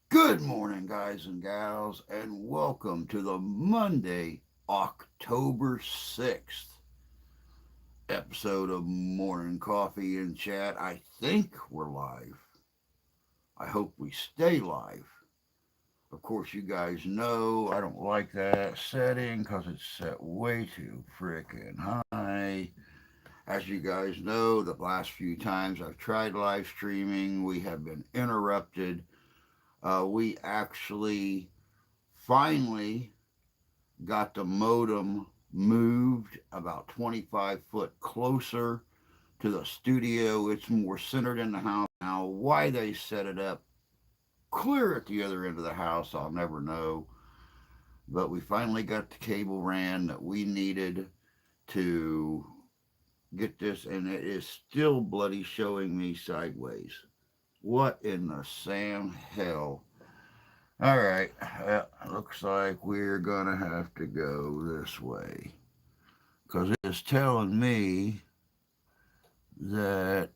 Good morning, guys and gals, and welcome to the Monday, October 6th episode of Morning Coffee and Chat. I think we're live. I hope we stay live. Of course, you guys know I don't like that setting because it's set way too freaking high. As you guys know, the last few times I've tried live streaming, we have been interrupted. We actually finally got the modem moved about 25 foot closer to the studio. It's more centered in the house now. Why they set it up clear at the other end of the house, I'll never know. But we finally got the cable ran that we needed to get this, and it is still bloody showing me sideways. What in the Sam hell? All right, looks like we're gonna have to go this way because it is telling me that,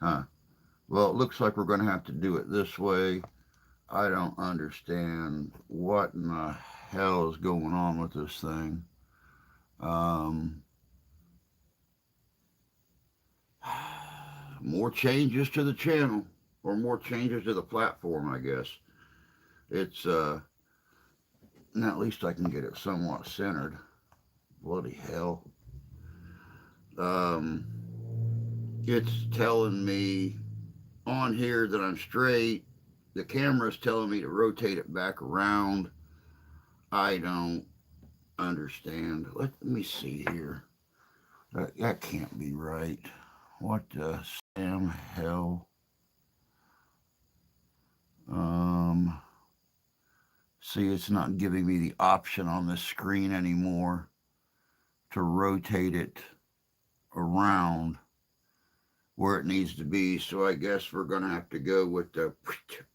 huh? Well, it looks like we're going to have to do it this way. I don't understand what in the hell is going on with this thing. Um, more changes to the channel, or more changes to the platform, I guess. It's, now at least I can get it somewhat centered. Bloody hell. Um, it's telling me on here that I'm straight. The camera's telling me to rotate it back around. I don't understand. Let me see here. That can't be right. What the Sam hell? Um, See, it's not giving me the option on this screen anymore to rotate it around where it needs to be. So I guess we're gonna have to go with the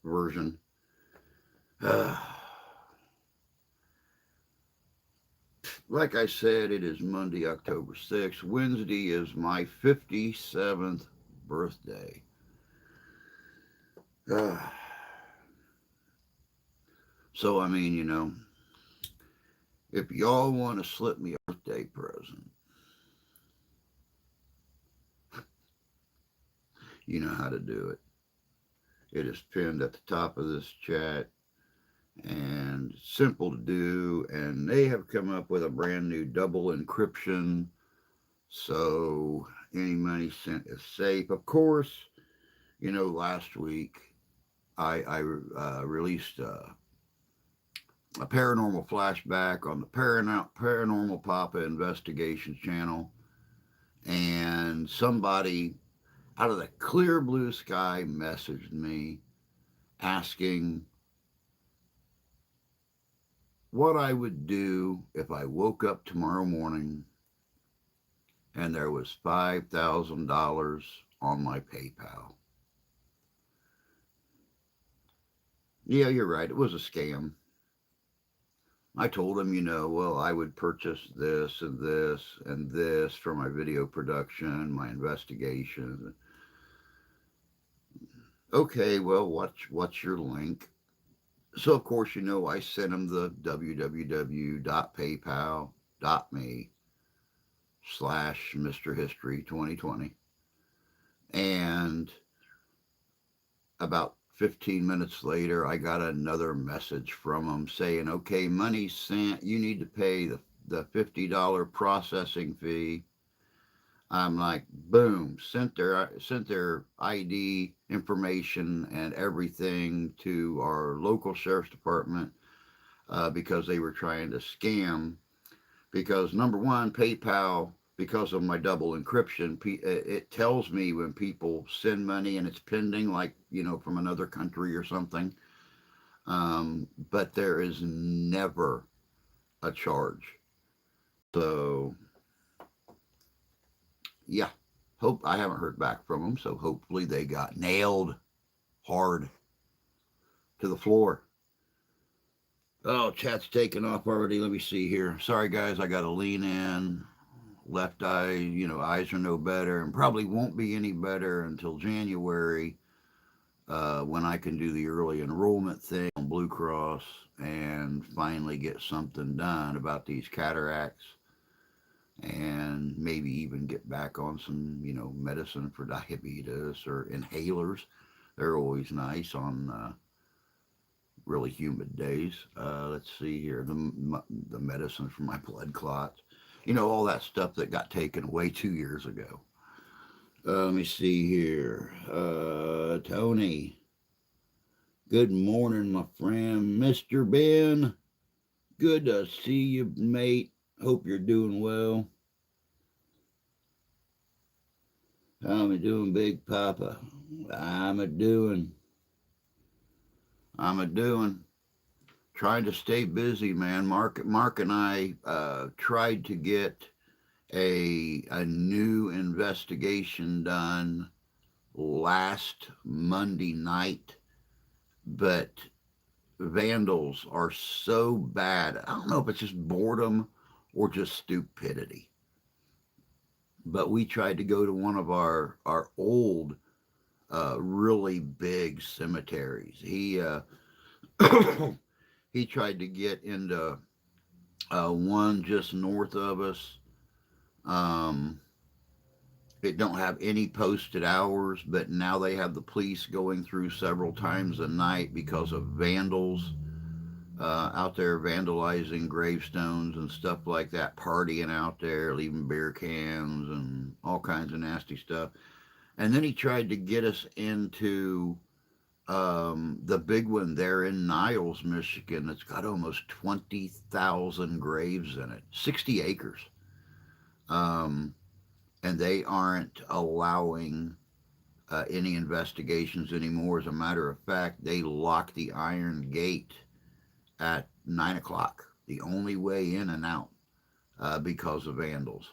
version. Like I said, it is Monday, October 6th. Wednesday is my 57th birthday. Uh, so, I mean, if y'all want to slip me a birthday present, you know how to do it. It is pinned at the top of this chat and simple to do. And they have come up with a brand new double encryption. So any money sent is safe. Of course, last week I released a paranormal flashback on the Paranormal Papa Investigations channel, and somebody out of the clear blue sky messaged me asking what I would do if I woke up tomorrow morning and there was $5,000 on my PayPal. Yeah, you're right. It was a scam. I told him, well, I would purchase this and this and this for my video production, my investigation. Okay, well, what's your link? So of course, I sent him the www.paypal.me/Mr. History 2020, and about 15 minutes later, I got another message from him saying, "Okay, money sent. You need to pay the $50 processing fee." I'm like, boom, sent their ID information and everything to our local sheriff's department because they were trying to scam. Because number one, PayPal, because of my double encryption, it tells me when people send money and it's pending, like from another country or something. But there is never a charge. So yeah, hope I haven't heard back from them. So hopefully they got nailed hard to the floor. Oh, chat's taking off already. Let me see here. Sorry, guys. I got to lean in. left eye, eyes are no better, and probably won't be any better until January, when I can do the early enrollment thing on Blue Cross and finally get something done about these cataracts, and maybe even get back on some, medicine for diabetes or inhalers. They're always nice on really humid days. Let's see here, the medicine for my blood clots, all that stuff that got taken away 2 years ago. Let me see here. Tony, good morning, my friend, Mr. Ben. Good to see you, mate. Hope you're doing well. How am I doing, Big Papa? I'm a doing. I'm a doing. Trying to stay busy, man. Mark and I tried to get a new investigation done last Monday night, but vandals are so bad. I don't know if it's just boredom or just stupidity. But we tried to go to one of our old, really big cemeteries. He tried to get into one just north of us. Um, it don't have any posted hours, but now they have the police going through several times a night because of vandals out there vandalizing gravestones and stuff like that, partying out there, leaving beer cans and all kinds of nasty stuff. And then he tried to get us into the big one there in Niles, Michigan. It's got almost 20,000 graves in it, 60 acres. Um, and they aren't allowing any investigations anymore. As a matter of fact, they locked the iron gate at 9 o'clock, the only way in and out, because of vandals.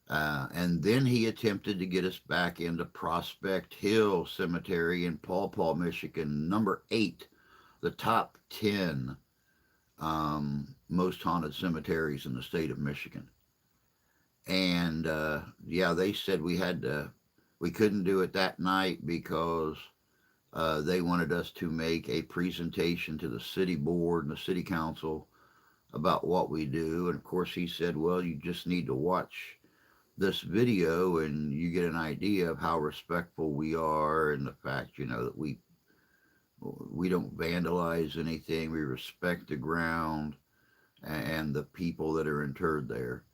And then he attempted to get us back into Prospect Hill Cemetery in Paw Paw, Michigan, number 8, the top 10 most haunted cemeteries in the state of Michigan. And yeah, they said we couldn't do it that night because they wanted us to make a presentation to the city board and the city council about what we do. And of course, he said, well, you just need to watch this video and you get an idea of how respectful we are, and the fact, that we don't vandalize anything. We respect the ground and the people that are interred there.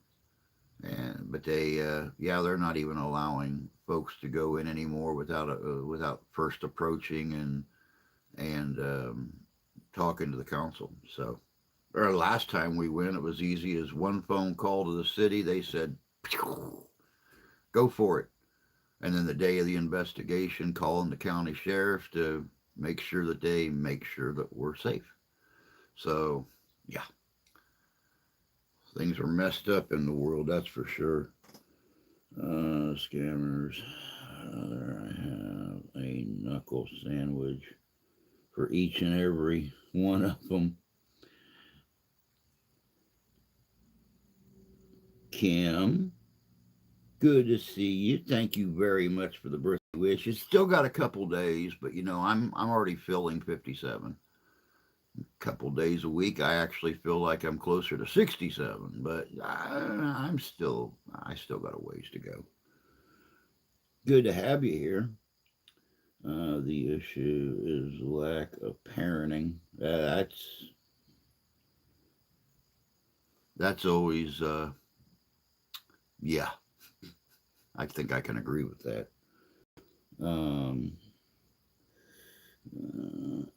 But they're not even allowing folks to go in anymore without first approaching and talking to the council. So, or last time we went, it was easy as one phone call to the city. They said, "Go for it." And then the day of the investigation, calling the county sheriff to make sure that we're safe. So, yeah, things are messed up in the world, that's for sure. Scammers. There I have a knuckle sandwich for each and every one of them. Kim, good to see you. Thank you very much for the birthday wish. It's still got a couple days, but I'm already feeling 57. Couple days a week, I actually feel like I'm closer to 67, but I still got a ways to go. Good to have you here. The issue is lack of parenting. That's always, yeah. I think I can agree with that. Um,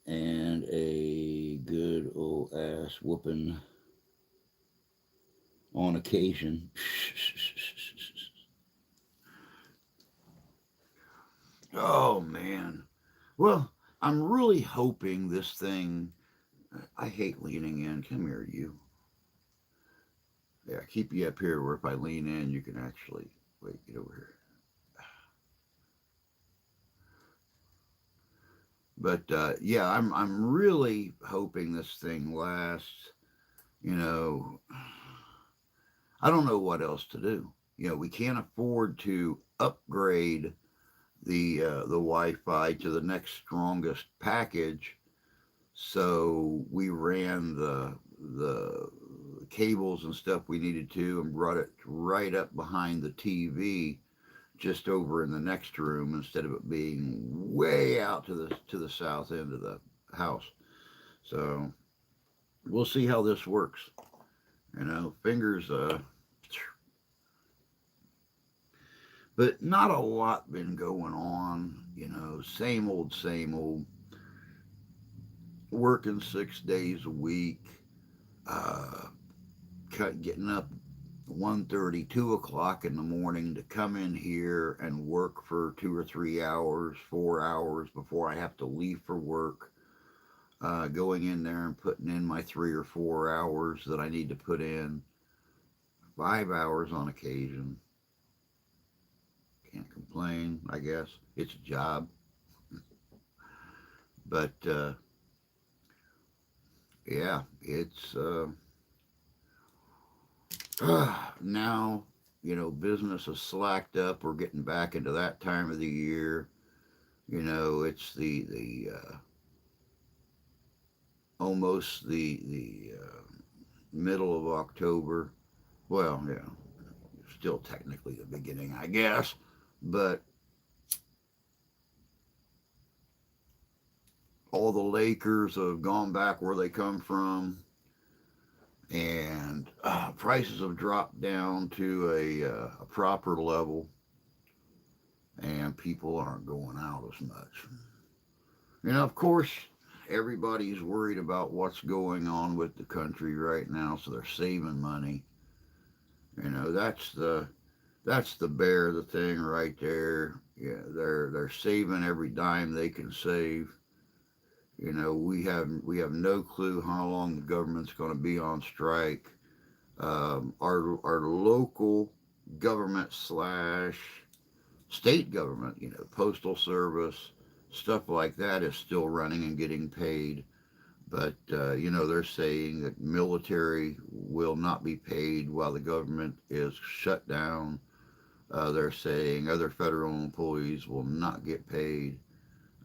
and a good old ass whooping on occasion. Oh, man. Well, I'm really hoping this thing. I hate leaning in. Come here, you. Yeah, keep you up here where if I lean in, you can actually. Wait, get over here. But yeah, I'm really hoping this thing lasts. You know, I don't know what else to do. We can't afford to upgrade the Wi-Fi to the next strongest package. So we ran the cables and stuff we needed to and brought it right up behind the TV, just over in the next room, instead of it being way out to the south end of the house. So we'll see how this works. Fingers. But not a lot been going on. Same old, same old. Working 6 days a week. Uh, Getting up 1:30, 2 o'clock in the morning to come in here and work for 2 or 3 hours, 4 hours before I have to leave for work. Going in there and putting in my 3 or 4 hours that I need to put in. 5 hours on occasion. Can't complain, I guess. It's a job. But yeah, it's now, business is slacked up. We're getting back into that time of the year. It's the almost the middle of October. Well, yeah, still technically the beginning, I guess. But all the Lakers have gone back where they come from, and prices have dropped down to a proper level, and people aren't going out as much. Of course, everybody's worried about what's going on with the country right now, so they're saving money. That's the bear of the thing right there. Yeah, they're saving every dime they can save. We have no clue how long the government's going to be on strike. Our local government slash state government, postal service, stuff like that is still running and getting paid. But they're saying that military will not be paid while the government is shut down. They're saying other federal employees will not get paid.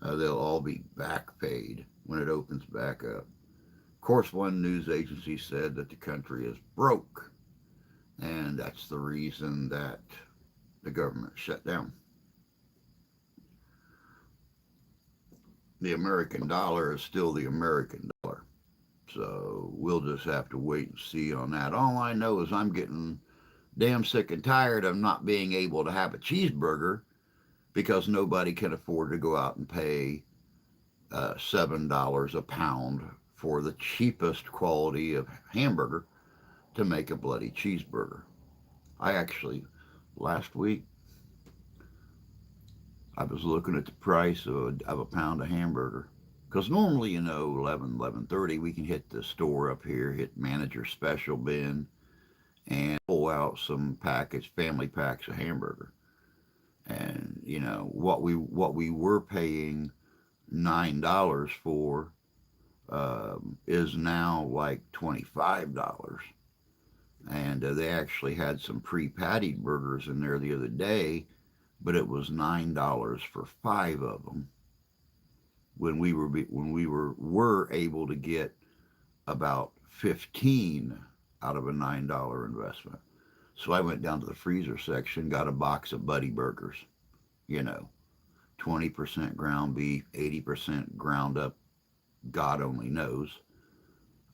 They'll all be back paid when it opens back up. Of course, one news agency said that the country is broke, and that's the reason that the government shut down. The American dollar is still the American dollar. So we'll just have to wait and see on that. All I know is I'm getting damn sick and tired of not being able to have a cheeseburger because nobody can afford to go out and pay $7 a pound for the cheapest quality of hamburger to make a bloody cheeseburger. I actually, last week, I was looking at the price of a pound of hamburger. Because normally, 11:30, we can hit the store up here, hit manager special bin, and pull out some family packs of hamburger. And, what we were paying $9 for is now like $25. And they actually had some pre-pattied burgers in there the other day, but it was $9 for 5 of them. When we were able to get about 15 out of a $9 investment. So I went down to the freezer section, got a box of Buddy Burgers. You know, 20% ground beef, 80% ground up. God only knows.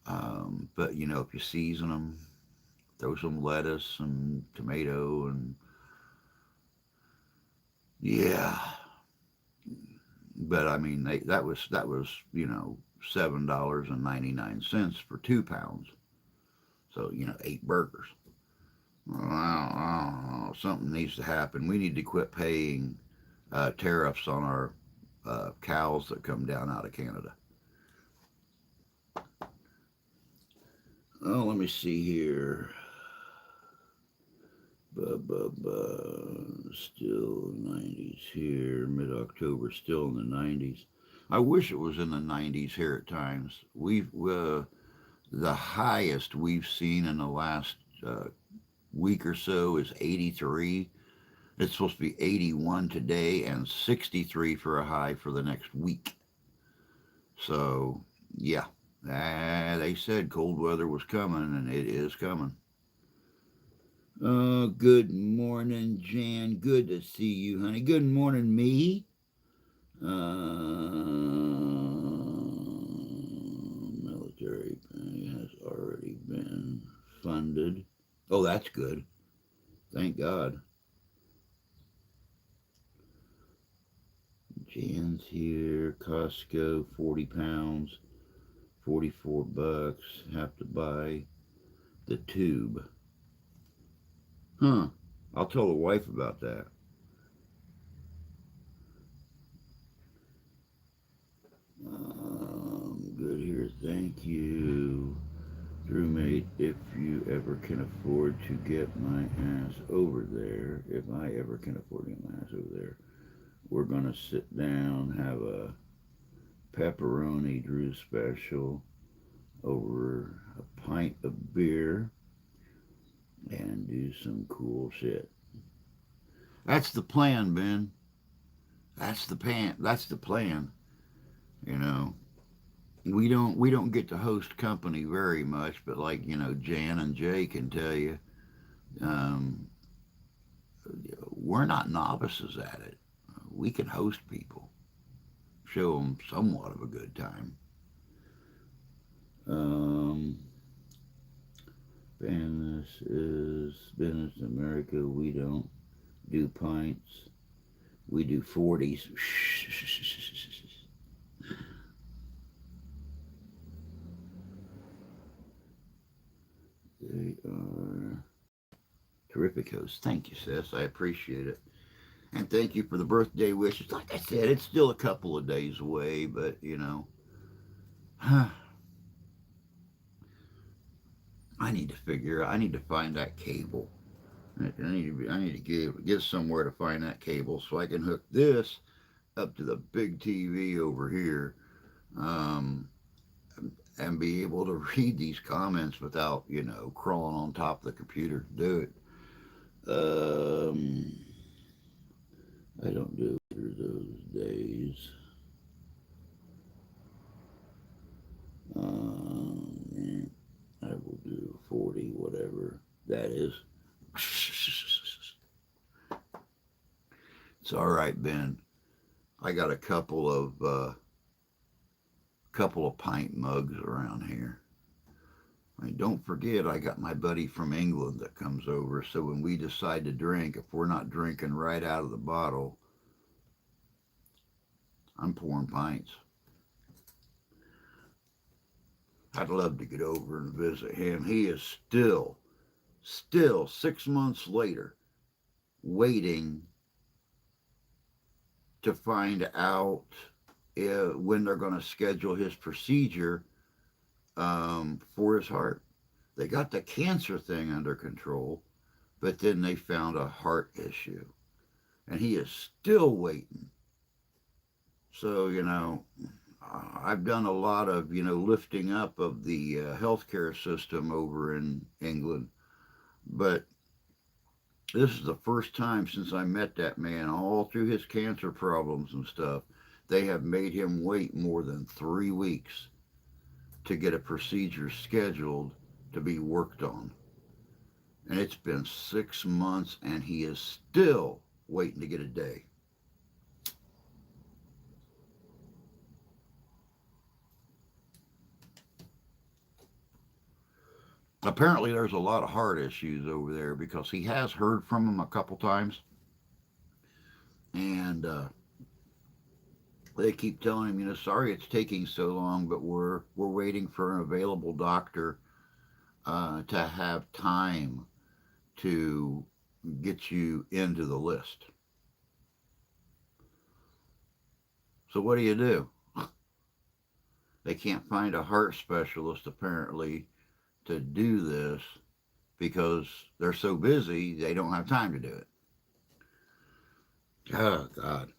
But if you season them, throw some lettuce and tomato, and yeah. But I mean, that was $7.99 for 2 pounds. So 8 burgers. Well, something needs to happen. We need to quit paying tariffs on our cows that come down out of Canada. Oh, let me see here. Still 90s here. Mid-October, still in the 90s. I wish it was in the 90s here at times. We've the highest we've seen in the last week or so is 83. It's supposed to be 81 today and 63 for a high for the next week. So, yeah, they said cold weather was coming, and it is coming. Good morning, Jan. Good to see you, honey. Good morning, me. Military pay has already been funded. Oh, that's good. Thank God. Jan's here. Costco, 40 pounds, 44 bucks. Have to buy the tube. Huh. I'll tell the wife about that. Good here. Thank you. Roommate, if you ever can afford to get my ass over there, if I ever can afford to get my ass over there, we're going to sit down, have a pepperoni Drew special over a pint of beer, and do some cool shit. That's the plan, Ben. That's the plan. That's the plan. You know, we don't get to host company very much, but like Jan and Jay can tell you, um, we're not novices at it. We can host people, show them somewhat of a good time. Um, and this is Business in America. We don't do pints. We do 40s. They are terrific hosts. Thank you, sis. I appreciate it. And thank you for the birthday wishes. Like I said, it's still a couple of days away, but I need to I need to find that cable. I need to get somewhere to find that cable so I can hook this up to the big TV over here, um, and be able to read these comments without crawling on top of the computer to do it. Um, I don't do either of those days. I will do 40, whatever that is. It's all right, Ben. I got a couple of pint mugs around here. I mean, don't forget, I got my buddy from England that comes over. So when we decide to drink, if we're not drinking right out of the bottle, I'm pouring pints. I'd love to get over and visit him. He is still 6 months later, waiting to find out when they're going to schedule his procedure for his heart. They got the cancer thing under control, but then they found a heart issue, and he is still waiting. So, I've done a lot of, lifting up of the healthcare system over in England, but this is the first time since I met that man, all through his cancer problems and stuff, they have made him wait more than 3 weeks to get a procedure scheduled to be worked on. And it's been 6 months, and he is still waiting to get a day. Apparently, there's a lot of heart issues over there because he has heard from him a couple times, and they keep telling him, sorry it's taking so long, but we're waiting for an available doctor to have time to get you into the list. So what do? They can't find a heart specialist apparently to do this because they're so busy they don't have time to do it. Oh God.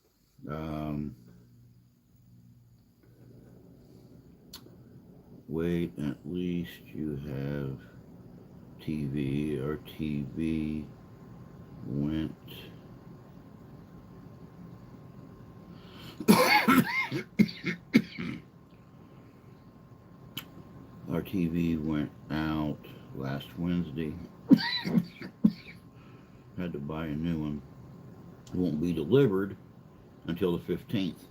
Wait, at least you have TV. Our TV went our TV went out last Wednesday. Had to buy a new one. It won't be delivered until the 15th.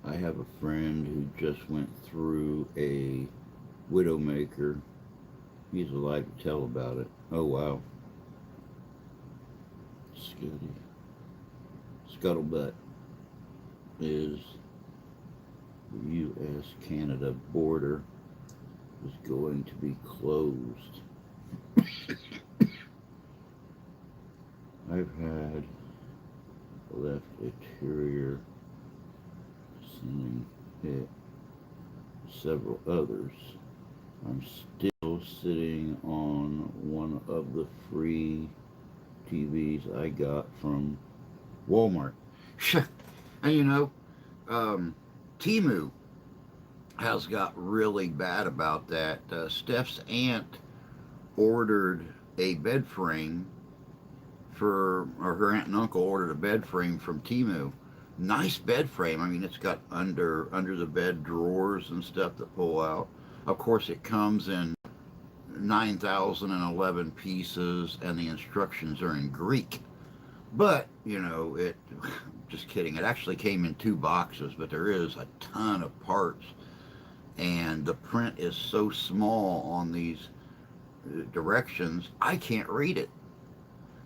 I have a friend who just went through a Widowmaker. He's alive to tell about it. Oh, wow. Scuttlebutt is the U.S.-Canada border is going to be closed. I've had left interior sending hit several others. I'm still sitting on one of the free TVs I got from Walmart. And you know, Temu has got really bad about that. Steph's aunt ordered a bed frame or her aunt and uncle ordered a bed frame from Temu. Nice bed frame. I mean, it's got under the bed drawers and stuff that pull out. Of course, it comes in 9,011 pieces, and the instructions are in Greek. But you know, just kidding. It actually came in 2 boxes, but there is a ton of parts, and the print is so small on these directions, I can't read it.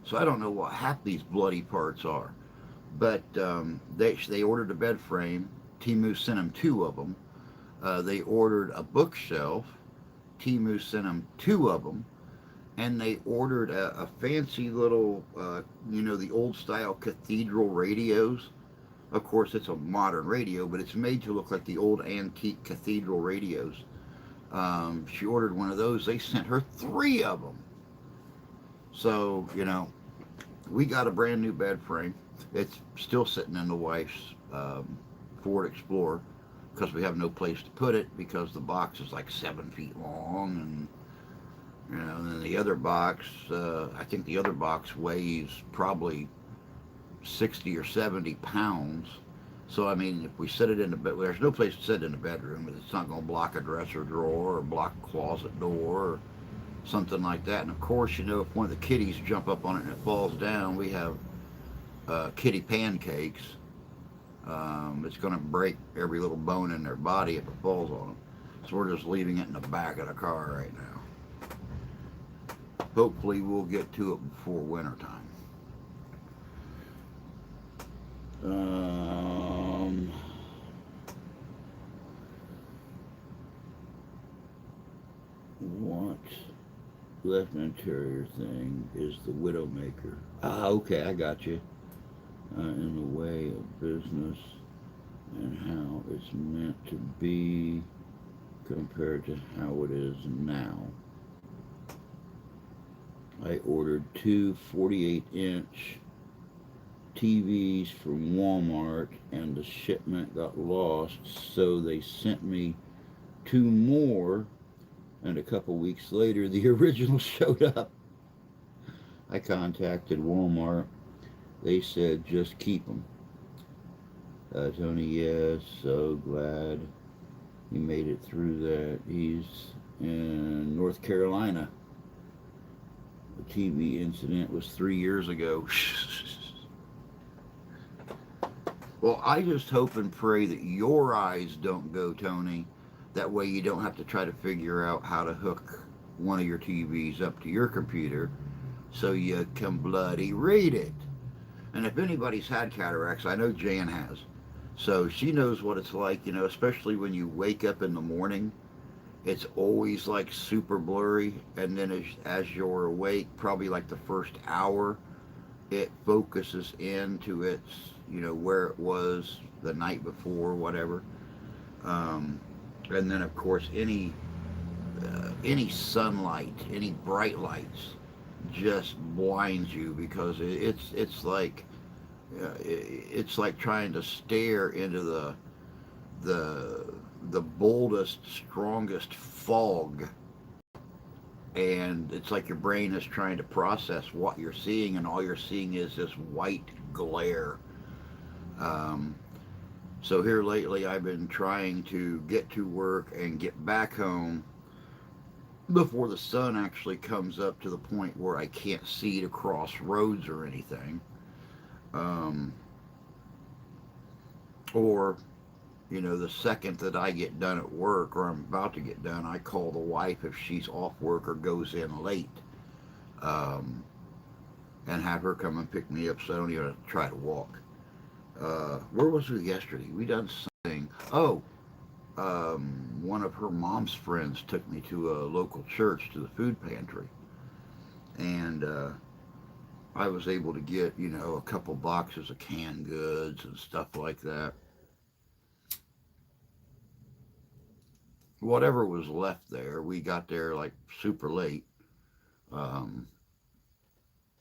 So I don't know what half these bloody parts are. But they ordered a bed frame. Temu sent them 2 of them. They ordered a bookshelf. Temu sent them 2 of them. And they ordered a fancy little, the old style cathedral radios. Of course, it's a modern radio, but it's made to look like the old antique cathedral radios. She ordered one of those. They sent her 3 of them. So, we got a brand new bed frame. It's still sitting in the wife's Ford Explorer because we have no place to put it because the box is like 7 feet long. And then the other box, I think the other box weighs probably 60 or 70 pounds. So, I mean, if we set it in the bed, there's no place to sit it in the bedroom. It's not going to block a dresser drawer or block a closet door or something like that. And of course, if one of the kitties jump up on it and it falls down, we have kitty pancakes. It's going to break every little bone in their body if it falls on them. So we're just leaving it in the back of the car right now. Hopefully we'll get to it before winter time. What left interior thing is the Widowmaker. Okay, I got you. In the way of business and how it's meant to be compared to how it is now. I ordered 2 48-inch TVs from Walmart, and the shipment got lost, so they sent me 2 more, and a couple weeks later the original showed up. I contacted Walmart. They said just keep them. Tony, yes, so glad he made it through that. He's in North Carolina. The TV incident was 3 years ago. Well, I just hope and pray that your eyes don't go, Tony. That way you don't have to try to figure out how to hook one of your TVs up to your computer so you can bloody read it. And if anybody's had cataracts, I know Jan has. So she knows what it's like, especially when you wake up in the morning. It's always like super blurry. And then as you're awake, probably like the first hour, it focuses into its, where it was the night before, whatever. And then, of course, any sunlight, any bright lights just blinds you because it's like the boldest, strongest fog, and it's like your brain is trying to process what you're seeing, and all you're seeing is this white glare. Um, so here lately, I've been trying to get to work and get back home before the sun actually comes up to the point where I can't see to cross roads or anything. Um, or, the second that I get done at work or I'm about to get done, I call the wife if she's off work or goes in late, um, and have her come and pick me up so I don't even try to walk. Where was we yesterday? We done something. Oh, one of her mom's friends took me to a local church to the food pantry, and I was able to get a couple boxes of canned goods and stuff like that. Whatever was left there, we got there like super late, um,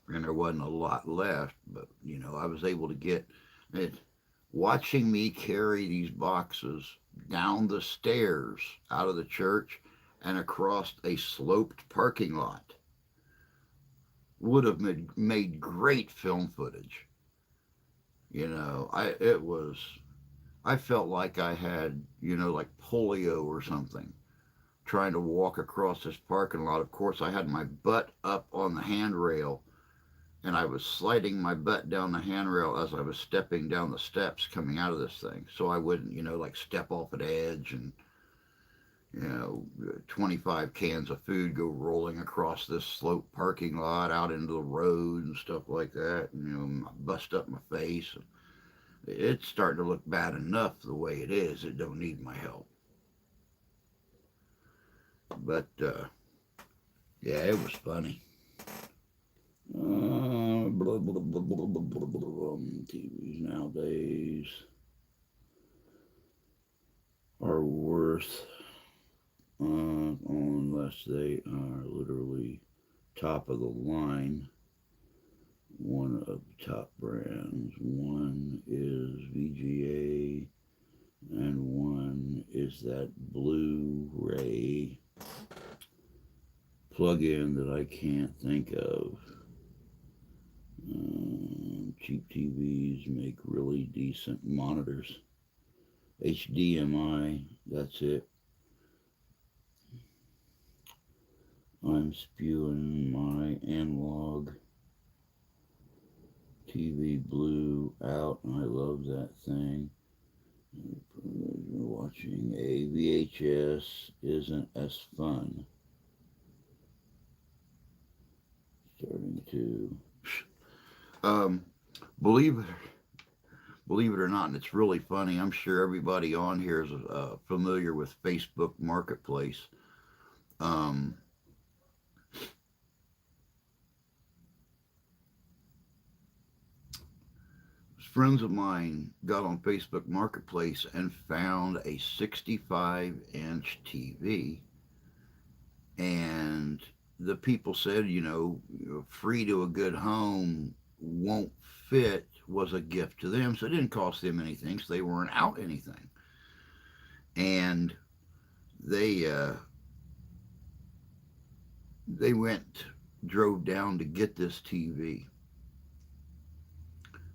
and there wasn't a lot left. But I was able to get it. Watching me carry these boxes down the stairs out of the church and across a sloped parking lot would have made great film footage. I felt like I had like polio or something trying to walk across this parking lot. Of course, I had my butt up on the handrail, and I was sliding my butt down the handrail as I was stepping down the steps coming out of this thing, so I wouldn't like step off an edge and you know 25 cans of food go rolling across this slope parking lot out into the road and stuff like that, and bust up my face. It's starting to look bad enough the way it is. It don't need my help. But yeah, it was funny. Blah, blah, blah, blah, blah, blah, blah. TVs nowadays are worth, unless they are literally top of the line. One of the top brands. One is VGA, and one is that Blu-ray plug-in that I can't think of. Cheap TVs make really decent monitors. HDMI, that's it. I'm spewing my analog TV Blue out, and I love that thing. Watching a VHS isn't as fun. Starting to um, believe it believe it or not, and it's really funny. I'm sure everybody on here is familiar with Facebook Marketplace. Um, Friends of mine got on Facebook Marketplace and found a 65-inch TV, and the people said, free to a good home won't fit was a gift to them, so it didn't cost them anything, so they weren't out anything. And they they drove down to get this TV,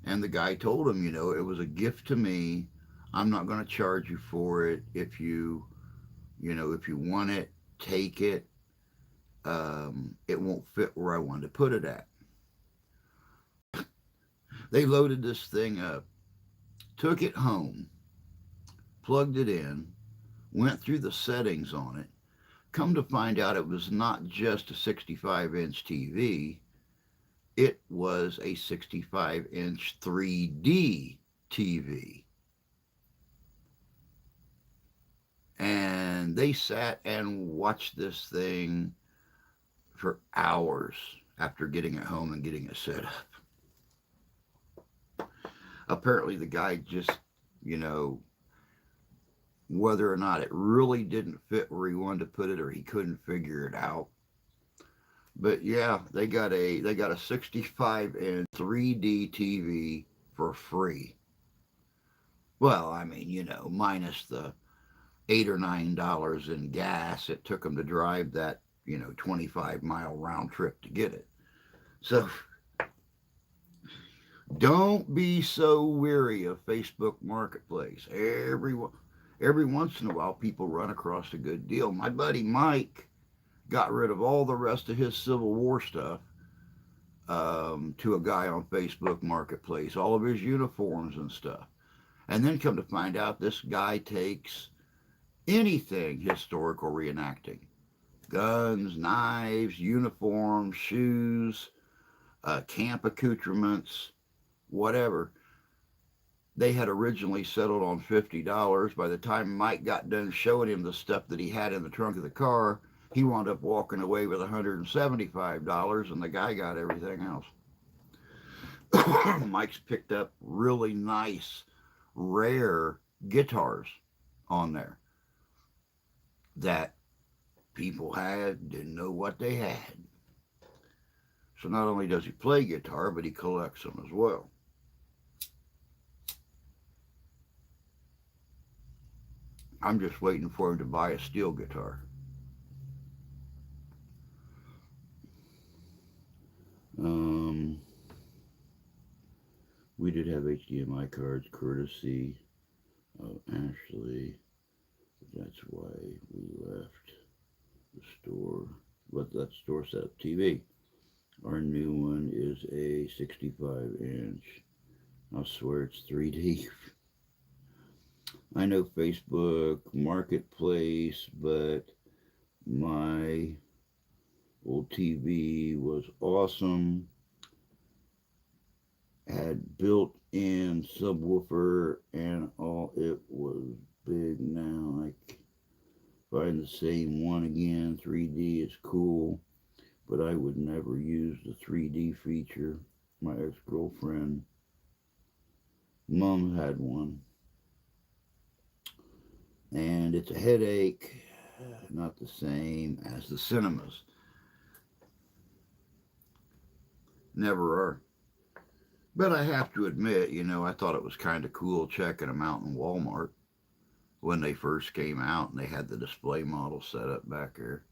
and the guy told him, it was a gift to me. I'm not going to charge you for it. If you want it, take it. It won't fit where I wanted to put it at. They loaded this thing up, took it home, plugged it in, went through the settings on it. Come to find out, it was not just a 65-inch TV. It was a 65-inch 3D TV. And they sat and watched this thing for hours after getting it home and getting it set up. Apparently, the guy just, whether or not it really didn't fit where he wanted to put it or he couldn't figure it out. But yeah, they got a 65-inch 3D TV for free. Well, I mean, minus the $8 or $9 in gas it took them to drive that 25-mile round trip to get it. So don't be so weary of Facebook Marketplace. Every once in a while, people run across a good deal. My buddy Mike got rid of all the rest of his Civil War stuff to a guy on Facebook Marketplace, all of his uniforms and stuff. And then come to find out, this guy takes anything historical reenacting: guns, knives, uniforms, shoes, camp accoutrements, whatever. They had originally settled on $50. By the time Mike got done showing him the stuff that he had in the trunk of the car, he wound up walking away with $175, and the guy got everything else. Mike's picked up really nice, rare guitars on there that people didn't know what they had. So not only does he play guitar, but he collects them as well. I'm just waiting for him to buy a steel guitar. We did have HDMI cards courtesy of Ashley. That's why we left the store. Let that store set up TV. Our new one is a 65-inch. I swear it's 3D. I know Facebook Marketplace, but my old TV was awesome. Had built-in subwoofer and all. It was big. Now I find the same one again. 3D is cool, but I would never use the 3D feature. My ex-girlfriend, mom had one, and it's a headache. Not the same as the cinemas. Never are. But I have to admit, I thought it was kind of cool checking them out in Walmart when they first came out and they had the display model set up back there.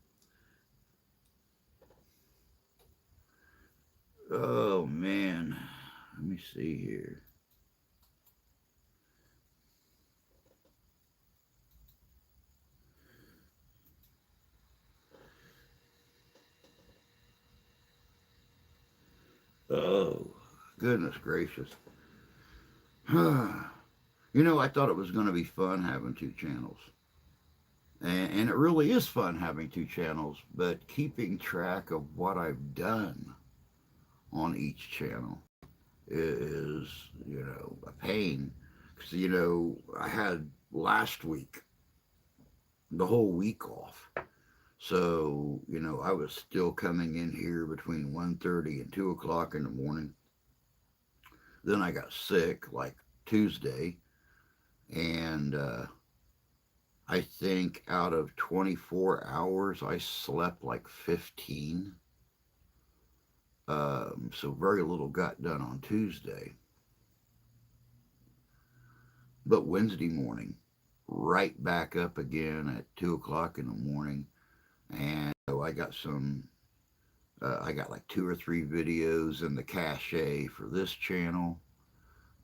Oh, man. Let me see here. Oh, goodness gracious. I thought it was going to be fun having two channels. And it really is fun having two channels, but keeping track of what I've done on each channel is, a pain. Because, I had last week, the whole week off. So, I was still coming in here between 1:30 and 2 o'clock in the morning. Then I got sick like Tuesday, and I think out of 24 hours, I slept like 15. So very little got done on Tuesday. But Wednesday morning, right back up again at 2 o'clock in the morning. And so I got I got like 2 or 3 videos in the cache for this channel.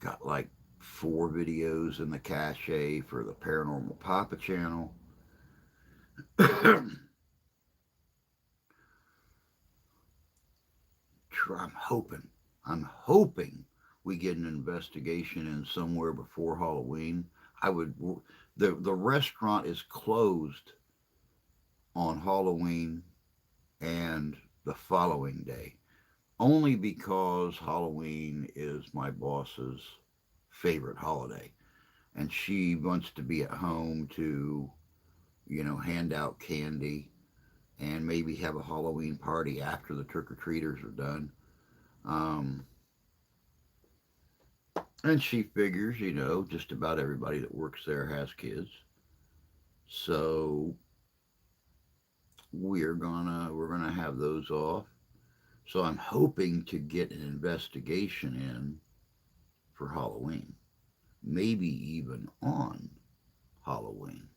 Got like 4 videos in the cache for the Paranormal Papa channel. I'm hoping we get an investigation in somewhere before Halloween. The restaurant is closed on Halloween and the following day, only because Halloween is my boss's favorite holiday, and she wants to be at home to, hand out candy and maybe have a Halloween party after the trick-or-treaters are done. And she figures, just about everybody that works there has kids. So we're gonna have those off. So I'm hoping to get an investigation in for Halloween, maybe even on Halloween.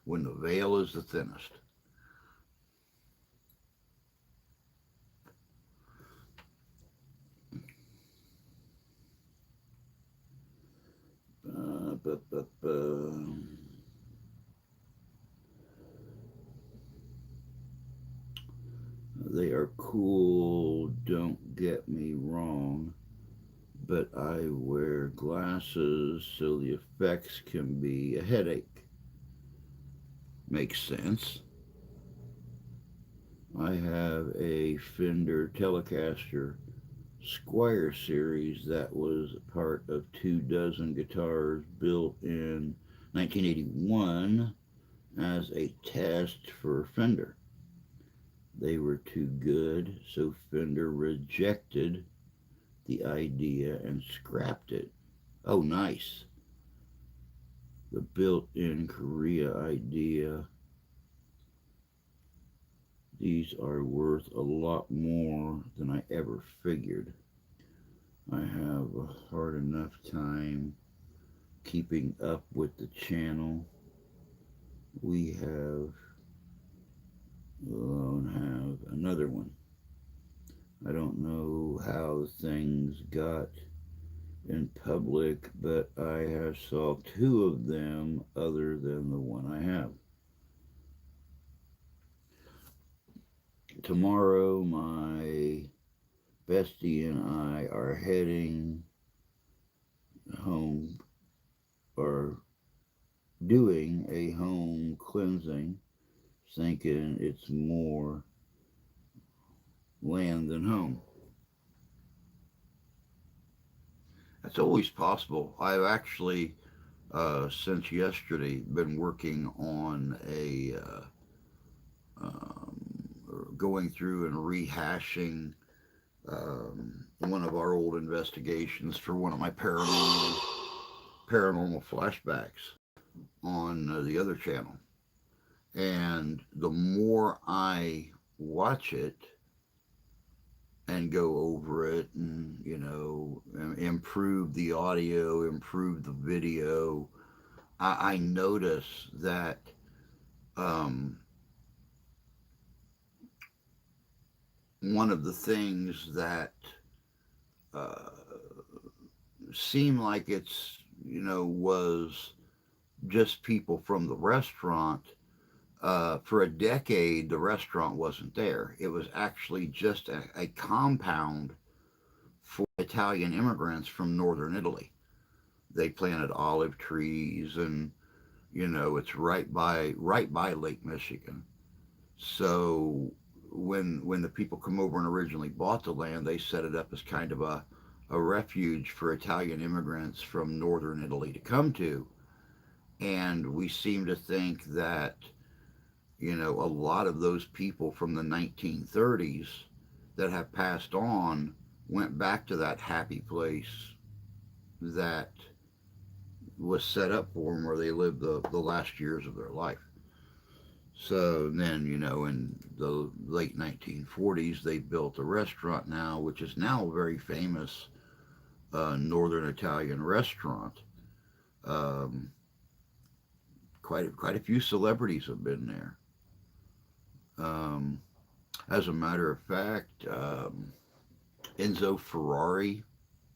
when the veil is the thinnest. Uh, bu- bu- bu- They are cool, don't get me wrong, but I wear glasses so the effects can be a headache. Makes sense. I have a Fender Telecaster Squire series that was part of 2 dozen guitars built in 1981 as a test for Fender. They were too good, so Fender rejected the idea and scrapped it. Oh, nice. The built in Korea idea. These are worth a lot more than I ever figured. I have a hard enough time keeping up with the channel. We have another one. I don't know how things got in public, but I have saw 2 of them other than the one I have. Tomorrow, my bestie and I are heading home, or doing a home cleansing, thinking it's more land than home. That's always possible. I've actually, since yesterday, been working on going through and rehashing one of our old investigations for one of my paranormal flashbacks on the other channel. And the more I watch it and go over it and, improve the audio, improve the video, I notice that um, one of the things that uh, seemed like was just people from the restaurant. For a decade, the restaurant wasn't there. It was actually just a compound for Italian immigrants from northern Italy. They planted olive trees, and it's right by Lake Michigan. So when the people come over and originally bought the land, they set it up as kind of a refuge for Italian immigrants from northern Italy to come to. And we seem to think that a lot of those people from the 1930s that have passed on went back to that happy place that was set up for them where they lived the last years of their life. So then, in the late 1940s, they built a restaurant now, which is now a very famous Northern Italian restaurant. Um, quite a few celebrities have been there. Um, as a matter of fact, Enzo Ferrari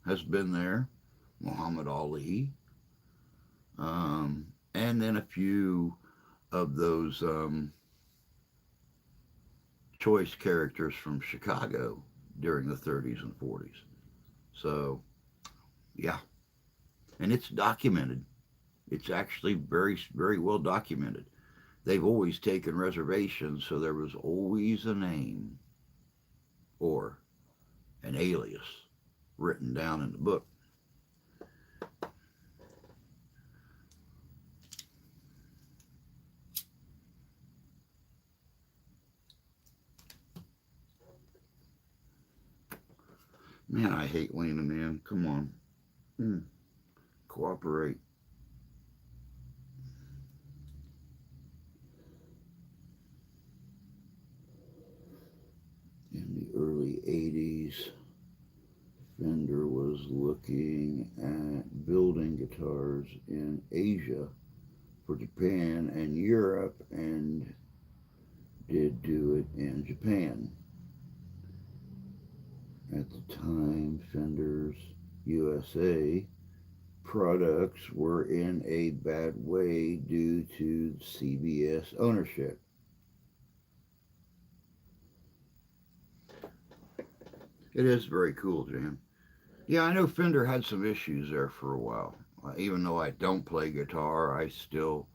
has been there, Muhammad Ali, and then a few of those choice characters from Chicago during the 30s and 40s. So, yeah, and it's documented. It's actually very, very well documented. They've always taken reservations, so there was always a name or an alias written down in the book. Man, I hate leaning in. Come on. Cooperate. In the early 80s, Fender was looking at building guitars in Asia for Japan and Europe, and did do it in Japan. At the time, Fender's USA products were in a bad way due to CBS ownership. It is very cool, Jim. Yeah, I know Fender had some issues there for a while. Even though I don't play guitar, I still,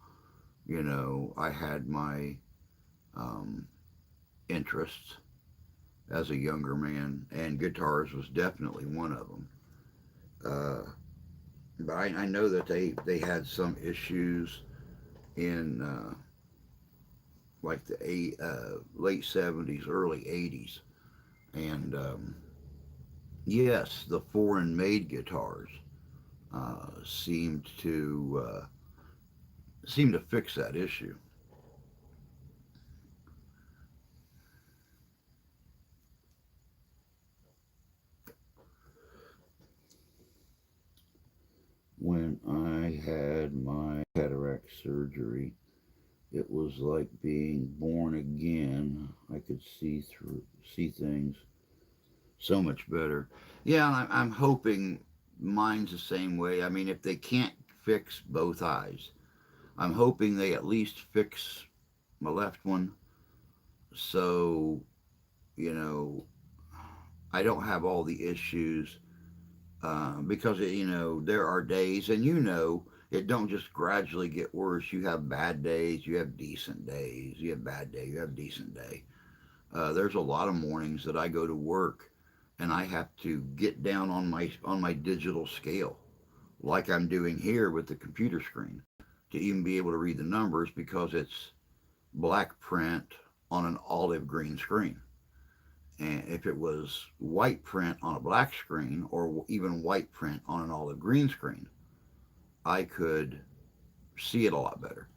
I had my um, interests as a younger man, and guitars was definitely one of them. Uh, but I know that they had some issues in like the late 70s, early 80s. And yes, the foreign made guitars seemed to fix that issue. When I had my cataract surgery, it was like being born again. I could see things so much better. Yeah, I'm hoping mine's the same way. I mean, if they can't fix both eyes, I'm hoping they at least fix my left one, so you know I don't have all the issues. Because there are days, and it don't just gradually get worse. You have bad days, you have decent days, you have bad day, you have decent day. There's a lot of mornings that I go to work, and I have to get down on my digital scale, like I'm doing here with the computer screen, to even be able to read the numbers because it's black print on an olive green screen. And if it was white print on a black screen, or even white print on an olive green screen, I could see it a lot better.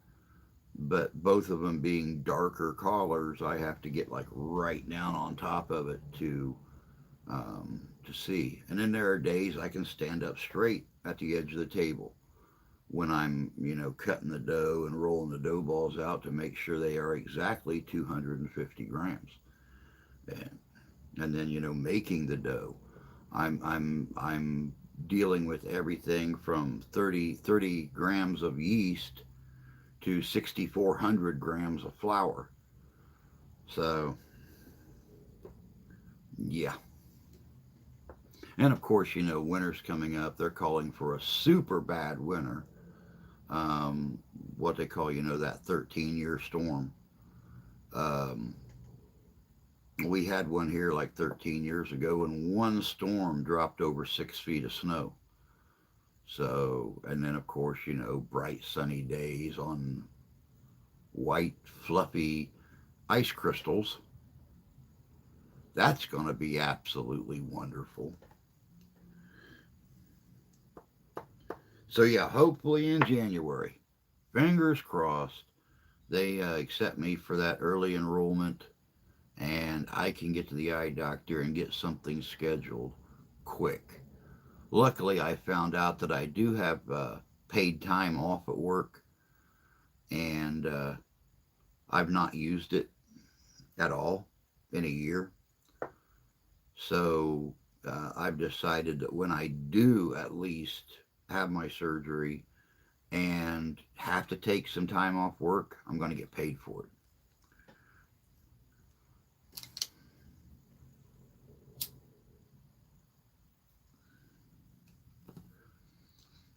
But both of them being darker colors, I have to get like right down on top of it to see. And then there are days I can stand up straight at the edge of the table when I'm cutting the dough and rolling the dough balls out to make sure they are exactly 250 grams. And, and then making the dough, I'm dealing with everything from 30 grams of yeast to 6,400 grams of flour. So yeah. And of course, winter's coming up. They're calling for a super bad winter. Um, what they call, that 13-year storm. Um, we had one here like 13 years ago, and one storm dropped over 6 feet of snow. So, and then of course, bright sunny days on white, fluffy ice crystals. That's going to be absolutely wonderful. So, yeah, hopefully in January, fingers crossed, they accept me for that early enrollment, and I can get to the eye doctor and get something scheduled quick. Luckily, I found out that I do have paid time off at work, and I've not used it at all in a year. So I've decided that when I do at least have my surgery and have to take some time off work, I'm going to get paid for it.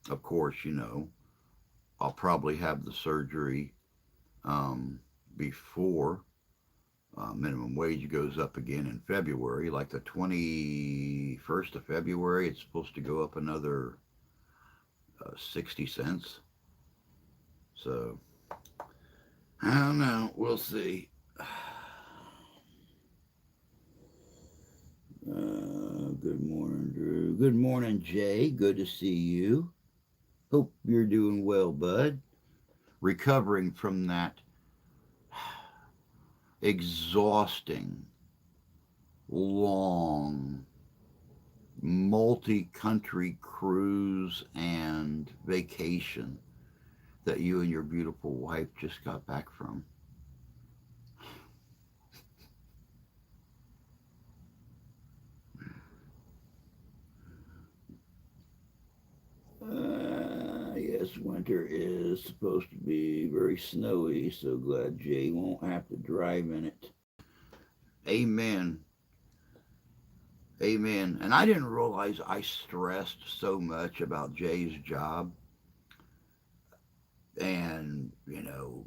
Of course, I'll probably have the surgery before minimum wage goes up again in February, like the 21st of February. It's supposed to go up another 60 cents. So, I don't know. We'll see. Good morning, Drew. Good morning, Jay. Good to see you. Hope you're doing well, bud. Recovering from that exhausting, long, multi country cruise and vacation that you and your beautiful wife just got back from? Yes, winter is supposed to be very snowy, so glad Jay won't have to drive in it. Amen. Amen. And I didn't realize I stressed so much about Jay's job and,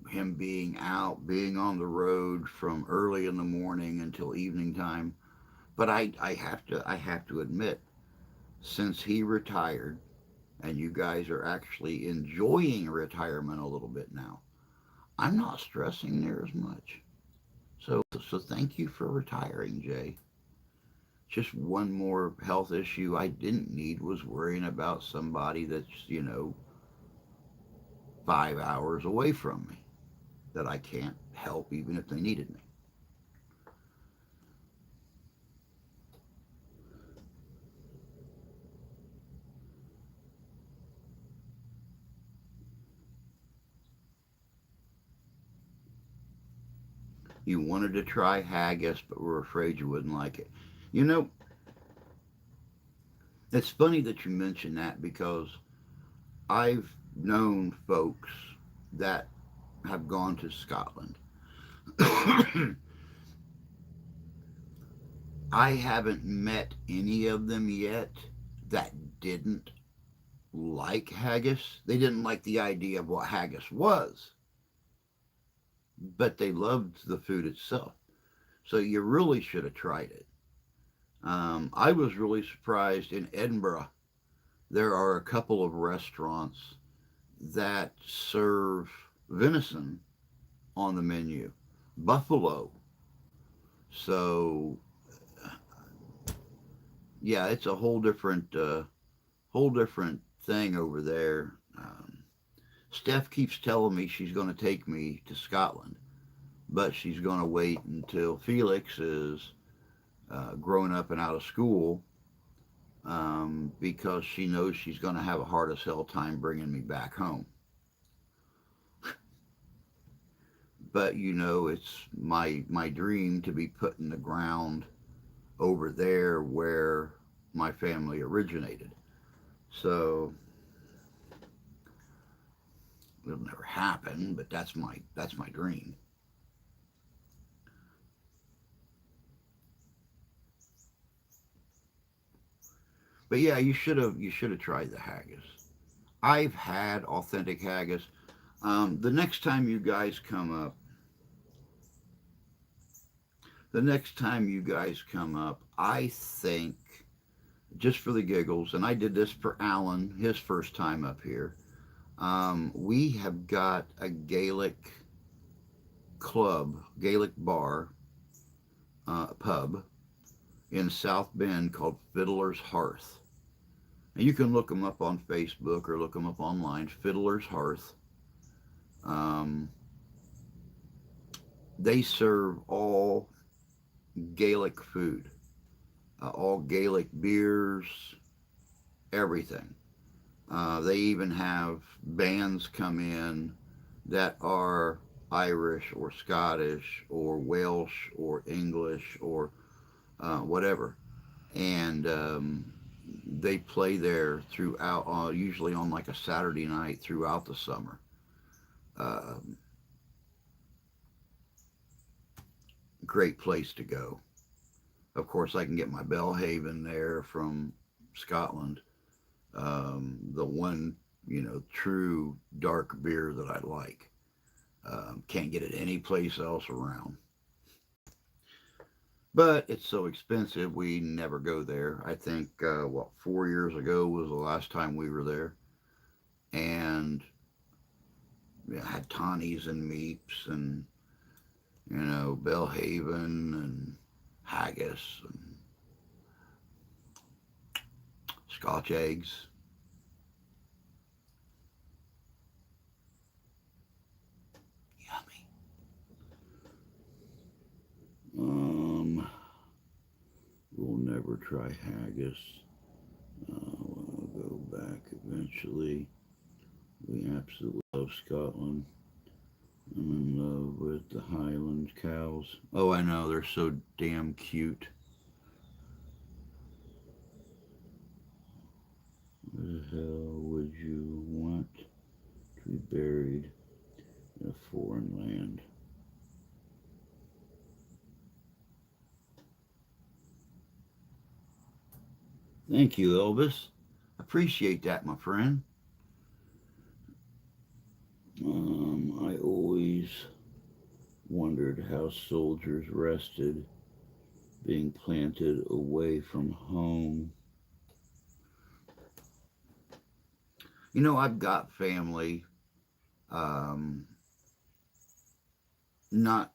him being out, being on the road from early in the morning until evening time. But I have to admit, since he retired, and you guys are actually enjoying retirement a little bit now, I'm not stressing near as much. So thank you for retiring, Jay. Just one more health issue I didn't need was worrying about somebody that's, 5 hours away from me that I can't help even if they needed me. You wanted to try haggis, but were afraid you wouldn't like it. You know, it's funny that you mention that because I've known folks that have gone to Scotland. I haven't met any of them yet that didn't like haggis. They didn't like the idea of what haggis was, but they loved the food itself. So you really should have tried it. I was really surprised in Edinburgh. There are a couple of restaurants that serve venison on the menu, buffalo. So yeah, it's a whole different thing over there. Steph keeps telling me she's going to take me to Scotland, but she's going to wait until Felix is grown up and out of school because she knows she's going to have a hard as hell time bringing me back home. But it's my dream to be put in the ground over there where my family originated. So it'll never happen, but that's my dream. But yeah, you should have tried the haggis. I've had authentic haggis. The next time you guys come up, I think just for the giggles, and I did this for Alan his first time up here. We have got a Gaelic bar, pub in South Bend called Fiddler's Hearth. And you can look them up on Facebook or look them up online. Fiddler's Hearth. Um, they serve all Gaelic food, all Gaelic beers, everything. They even have bands come in that are Irish or Scottish or Welsh or English or whatever. And they play there throughout, usually on like a Saturday night throughout the summer. Uh, Great place to go. Of course, I can get my Belhaven there from Scotland. The one, true dark beer that I like. Can't get it any place else around. But it's so expensive, we never go there. I think, 4 years ago was the last time we were there. And had Tawny's and Meeps and, Belhaven and haggis and Scotch eggs. Yummy. Um, we'll never try haggis. We'll go back eventually. We absolutely love Scotland. I'm in love with the Highland cows. Oh, I know, they're so damn cute. Where the hell would you want to be buried in a foreign land? Thank you, Elvis. Appreciate that, my friend. I always wondered how soldiers rested being planted away from home. You know, I've got family, um, not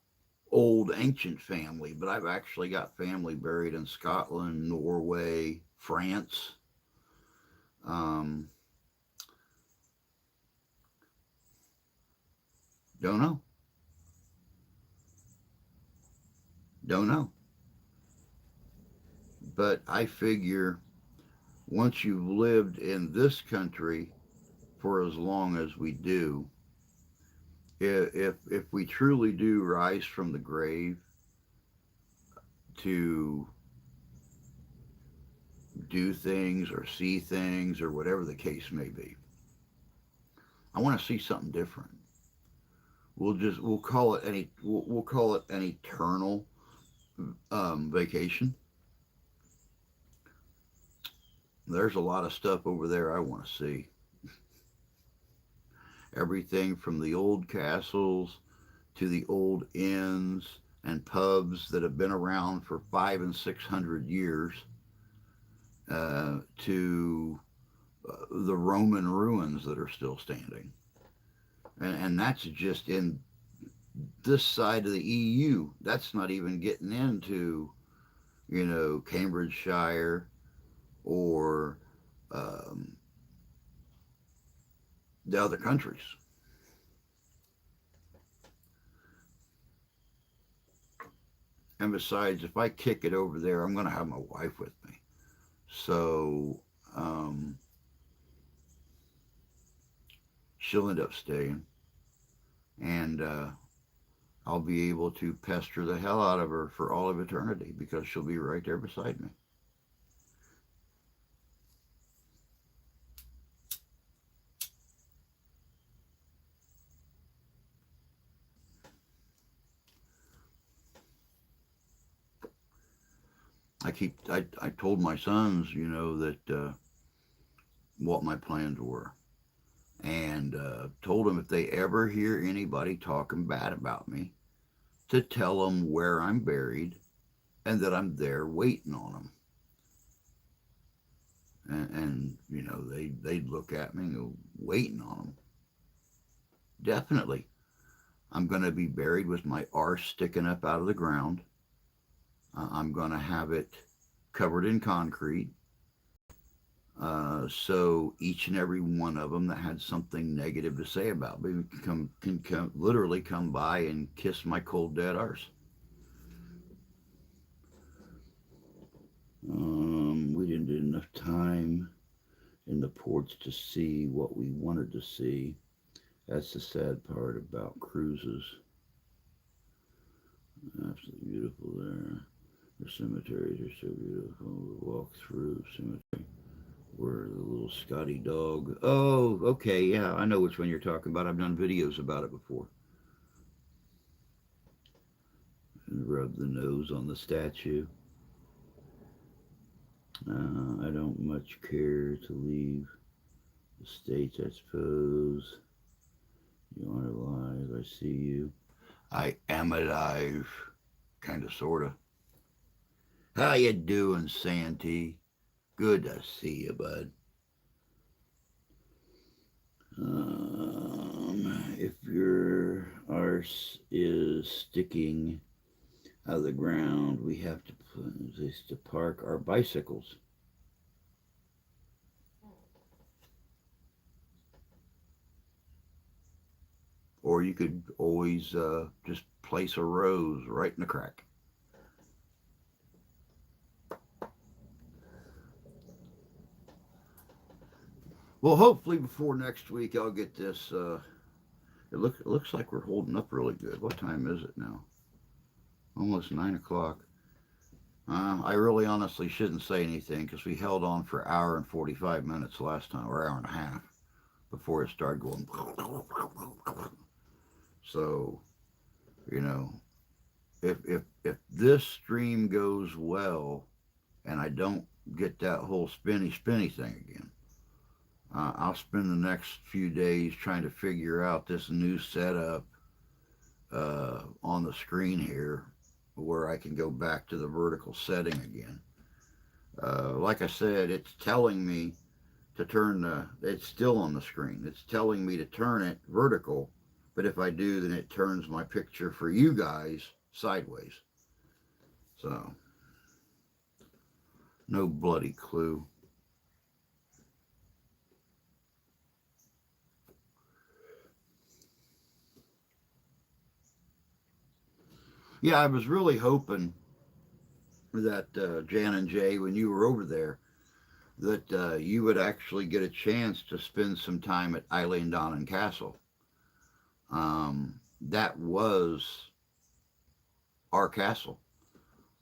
old ancient family, but I've actually got family buried in Scotland, Norway, France. Um, don't know. Don't know. But I figure once you've lived in this country for as long as we do, if we truly do rise from the grave to do things or see things or whatever the case may be, I want to see something different. We'll call it we'll call it an eternal vacation. There's a lot of stuff over there I want to see. Everything from the old castles to the old inns and pubs that have been around for 500 and 600 years, to the Roman ruins that are still standing. And that's just in this side of the EU. That's not even getting into, Cambridgeshire or um, the other countries. And besides, if I kick it over there, I'm going to have my wife with me. So um, she'll end up staying. And I'll be able to pester the hell out of her for all of eternity because she'll be right there beside me. I told my sons, that what my plans were, and told them if they ever hear anybody talking bad about me, to tell them where I'm buried and that I'm there waiting on them. And they'd look at me and go, waiting on them. Definitely, I'm going to be buried with my arse sticking up out of the ground. I'm going to have it covered in concrete. So each and every one of them that had something negative to say about me can literally come by and kiss my cold dead arse. We didn't get enough time in the ports to see what we wanted to see. That's the sad part about cruises. Absolutely beautiful there. The cemeteries are so beautiful. We walk through cemetery where the little Scotty dog. Oh, okay, yeah, I know which one you're talking about. I've done videos about it before. And rub the nose on the statue. I don't much care to leave the States, I suppose. You aren't alive, I see you. I am alive, kind of, sort of. How you doing, Santee? Good to see you, bud. If your arse is sticking out of the ground, we have to place to park our bicycles. Or you could always just place a rose right in the crack. Well, hopefully before next week I'll get this. It looks like we're holding up really good. What time is it now? Almost 9 o'clock. I really honestly shouldn't say anything because we held on for an hour and 45 minutes last time, or hour and a half, before it started going. So, you know, if this stream goes well and I don't get that whole spinny thing again, I'll spend the next few days trying to figure out this new setup on the screen here where I can go back to the vertical setting again. Like I said, it's telling me to turn it's still on the screen. It's telling me to turn it vertical, but if I do, then it turns my picture for you guys sideways. So, no bloody clue. Yeah, I was really hoping that Jan and Jay, when you were over there, that you would actually get a chance to spend some time at Eileen Donnan Castle. That was our castle.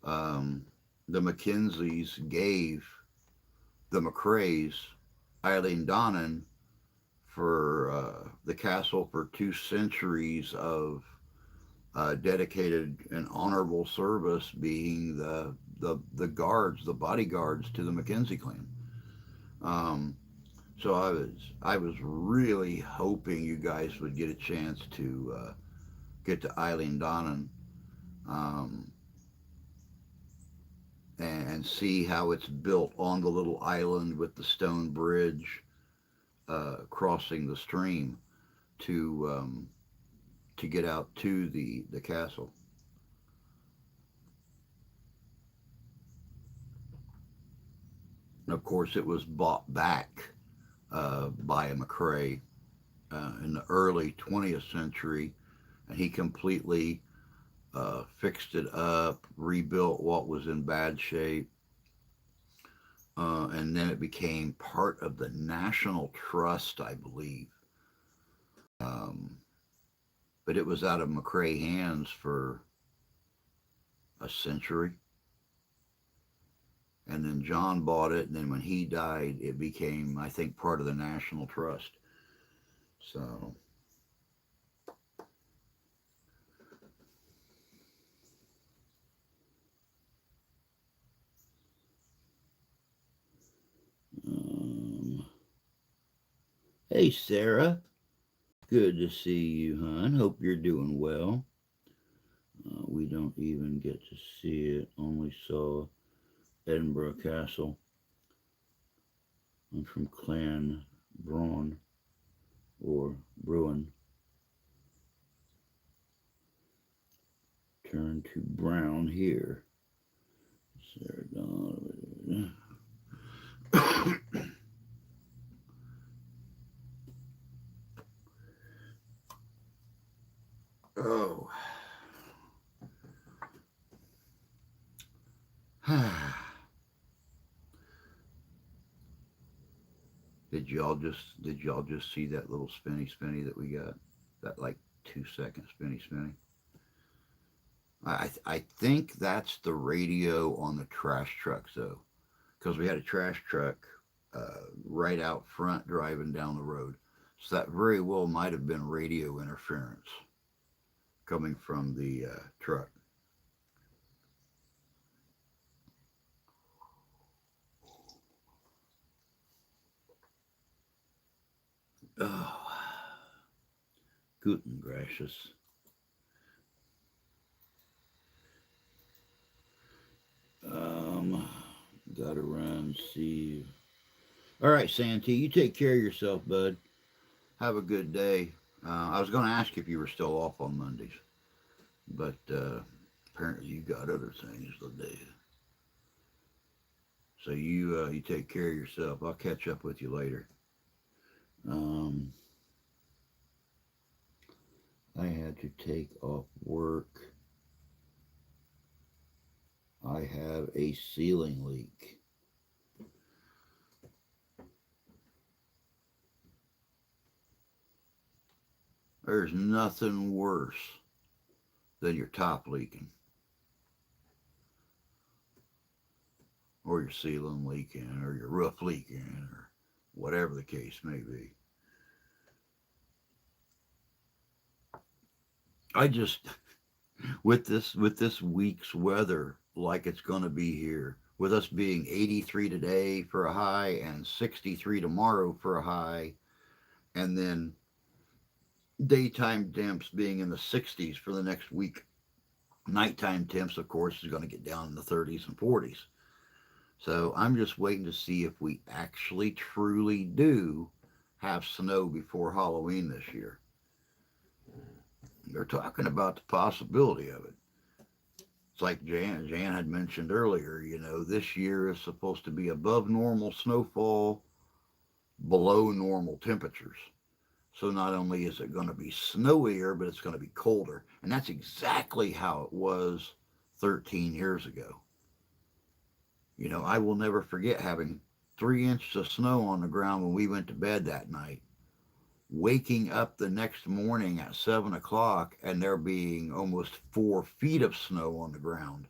Um, the Mackenzies gave the McCrays Eileen Donnan for the castle for 2 centuries of dedicated and honorable service, being the guards, the bodyguards to the Mackenzie clan. Um, so I was really hoping you guys would get a chance to get to Eileen Donnan, um, and see how it's built on the little island with the stone bridge crossing the stream to to get out to the castle. And of course, it was bought back by a McCrae in the early 20th century, and he completely fixed it up, rebuilt what was in bad shape, and then it became part of the National Trust, I believe. Um, but it was out of McCrae hands for a century. And then John bought it, and then when he died, it became, I think, part of the National Trust. So, um, hey, Sarah. Good to see you, hon. Hope you're doing well. We don't even get to see it. Only saw Edinburgh Castle. I'm from Clan Braun or Bruin. Turn to brown here. Sarah Dawn. Oh. Did y'all just see that little spinny that we got? That like 2 second spinny. I think that's the radio on the trash truck though, because we had a trash truck right out front driving down the road. So that very well might have been radio interference coming from the truck. Oh, guten gracious. Um, gotta run. See. All right, Santee, you take care of yourself, bud. Have a good day. I was going to ask if you were still off on Mondays, but apparently you got other things to do. So you take care of yourself. I'll catch up with you later. Um, I had to take off work. I have a ceiling leak. There's nothing worse than your top leaking or your ceiling leaking or your roof leaking or whatever the case may be. I just with this week's weather like it's going to be here, with us being 83 today for a high and 63 tomorrow for a high, and then daytime temps being in the 60s for the next week. Nighttime temps, of course, is going to get down in the 30s and 40s. So I'm just waiting to see if we actually truly do have snow before Halloween this year. They're talking about the possibility of it. It's like Jan had mentioned earlier, this year is supposed to be above normal snowfall, below normal temperatures. So not only is it going to be snowier, but it's going to be colder. And that's exactly how it was 13 years ago. I will never forget having 3 inches of snow on the ground when we went to bed that night. Waking up the next morning at 7 o'clock and there being almost 4 feet of snow on the ground.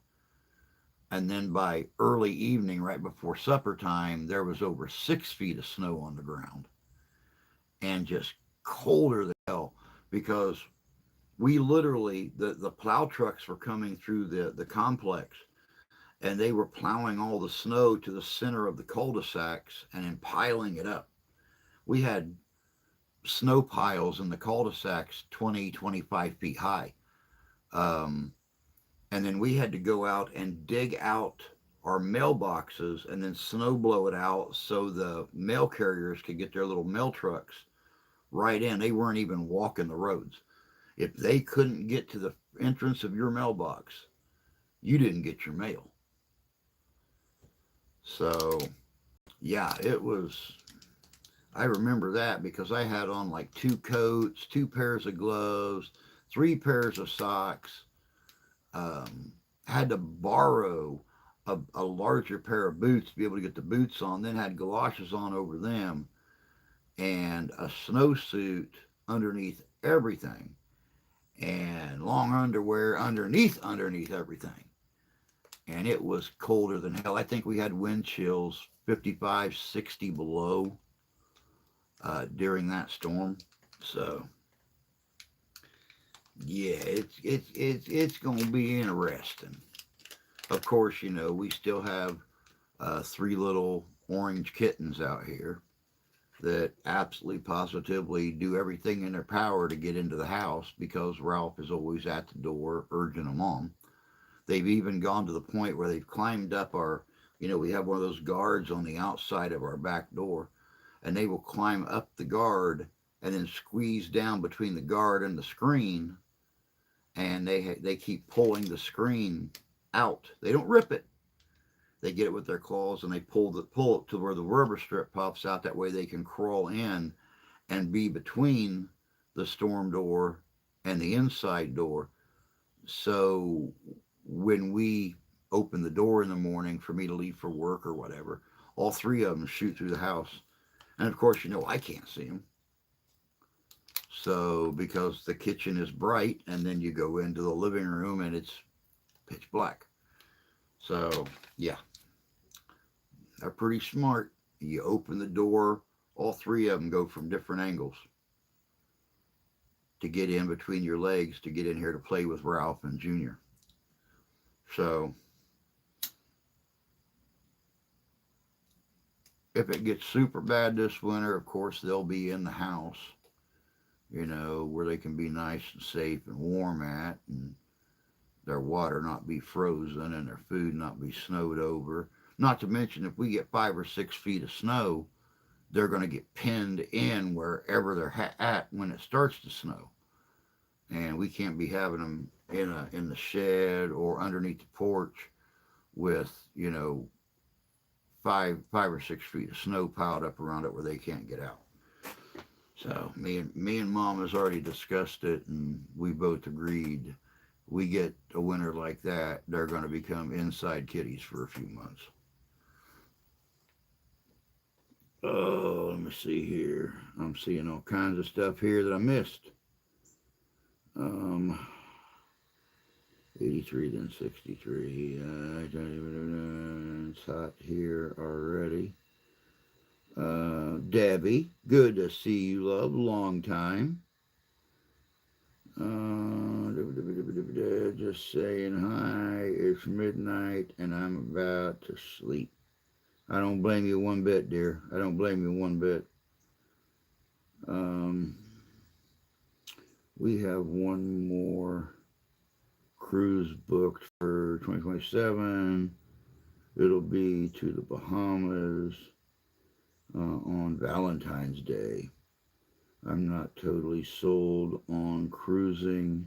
And then by early evening, right before supper time, there was over 6 feet of snow on the ground and just colder than hell because we literally, the plow trucks were coming through the complex and they were plowing all the snow to the center of the cul-de-sacs and then piling it up. We had snow piles in the cul-de-sacs 20, 25 feet high. Um, and then we had to go out and dig out our mailboxes and then snow blow it out so the mail carriers could get their little mail trucks right in. They weren't even walking the roads. If they couldn't get to the entrance of your mailbox, you didn't get your mail. So, yeah, it was. I remember that because I had on like 2 coats, 2 pairs of gloves, 3 pairs of socks. Um, had to borrow a larger pair of boots to be able to get the boots on, then had galoshes on over them and a snowsuit underneath everything and long underwear underneath everything. And it was colder than hell. I think we had wind chills 55, 60 below during that storm. So yeah, it's going to be interesting. Of course, we still have 3 little orange kittens out here that absolutely positively do everything in their power to get into the house because Ralph is always at the door urging them on. They've even gone to the point where they've climbed up we have one of those guards on the outside of our back door, and they will climb up the guard and then squeeze down between the guard and the screen, and they keep pulling the screen out. They don't rip it. They get it with their claws and they pull it to where the rubber strip pops out. That way they can crawl in and be between the storm door and the inside door. So when we open the door in the morning for me to leave for work or whatever, all 3 of them shoot through the house. And of course, I can't see them. So because the kitchen is bright and then you go into the living room and it's pitch black. So yeah, they're pretty smart. You open the door, all 3 of them go from different angles to get in between your legs to get in here to play with Ralph and Junior. So if it gets super bad this winter, of course they'll be in the house, where they can be nice and safe and warm at, and their water not be frozen and their food not be snowed over. Not to mention, if we get 5 or 6 feet of snow, they're going to get pinned in wherever they're at when it starts to snow. And we can't be having them in the shed or underneath the porch with 5 or 6 feet of snow piled up around it where they can't get out. So me and Mom has already discussed it, and we both agreed. We get a winter like that, they're going to become inside kitties for a few months. Oh, let me see here. I'm seeing all kinds of stuff here that I missed. Um, 83, then 63. It's hot here already. Debbie, good to see you, love. Long time. Just saying hi. It's midnight and I'm about to sleep. I don't blame you one bit, dear. I don't blame you one bit. We have one more cruise booked for 2027. It'll be to the Bahamas on Valentine's Day. I'm not totally sold on cruising,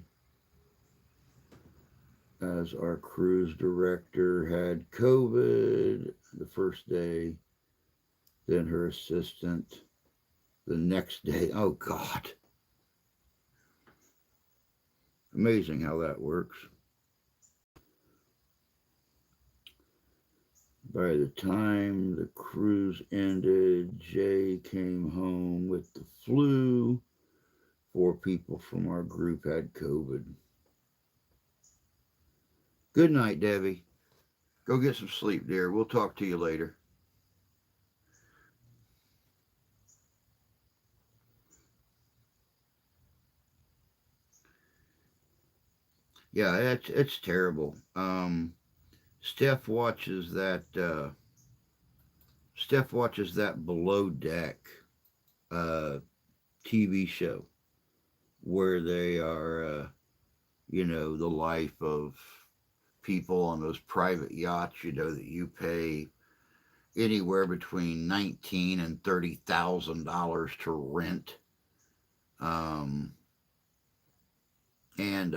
as our cruise director had COVID the first day, then her assistant the next day. Oh, God. Amazing how that works. By the time the cruise ended, Jay came home with the flu. 4 people from our group had COVID. Good night, Debbie. Go get some sleep, dear. We'll talk to you later. Yeah, it's terrible. Steph watches that. Steph watches that Below Deck TV show where they are, the life of people on those private yachts. That you pay anywhere between $19,000 and $30,000 to rent. And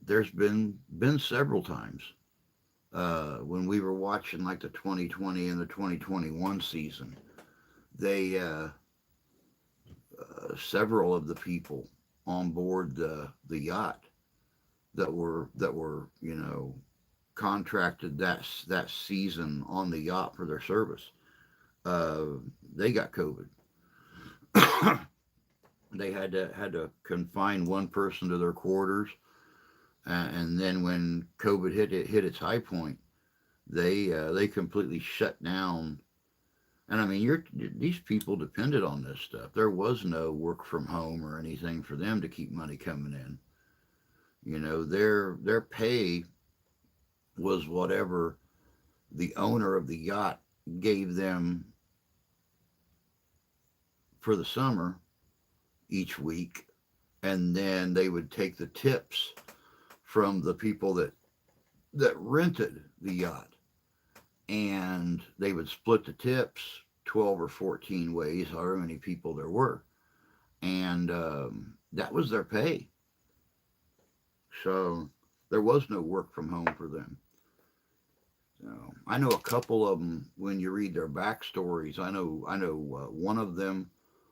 there's been several times when we were watching like the 2020 and the 2021 season, they several of the people on board the yacht that were contracted that season on the yacht for their service, they got COVID. They had to confine one person to their quarters, and then when COVID hit its high point, they completely shut down. And I mean, these people depended on this stuff. There was no work from home or anything for them to keep money coming in. Their pay was whatever the owner of the yacht gave them for the summer each week, and then they would take the tips from the people that rented the yacht, and they would split the tips 12 or 14 ways, however many people there were, and that was their pay. So there was no work from home for them. So I know a couple of them. When you read their backstories, I know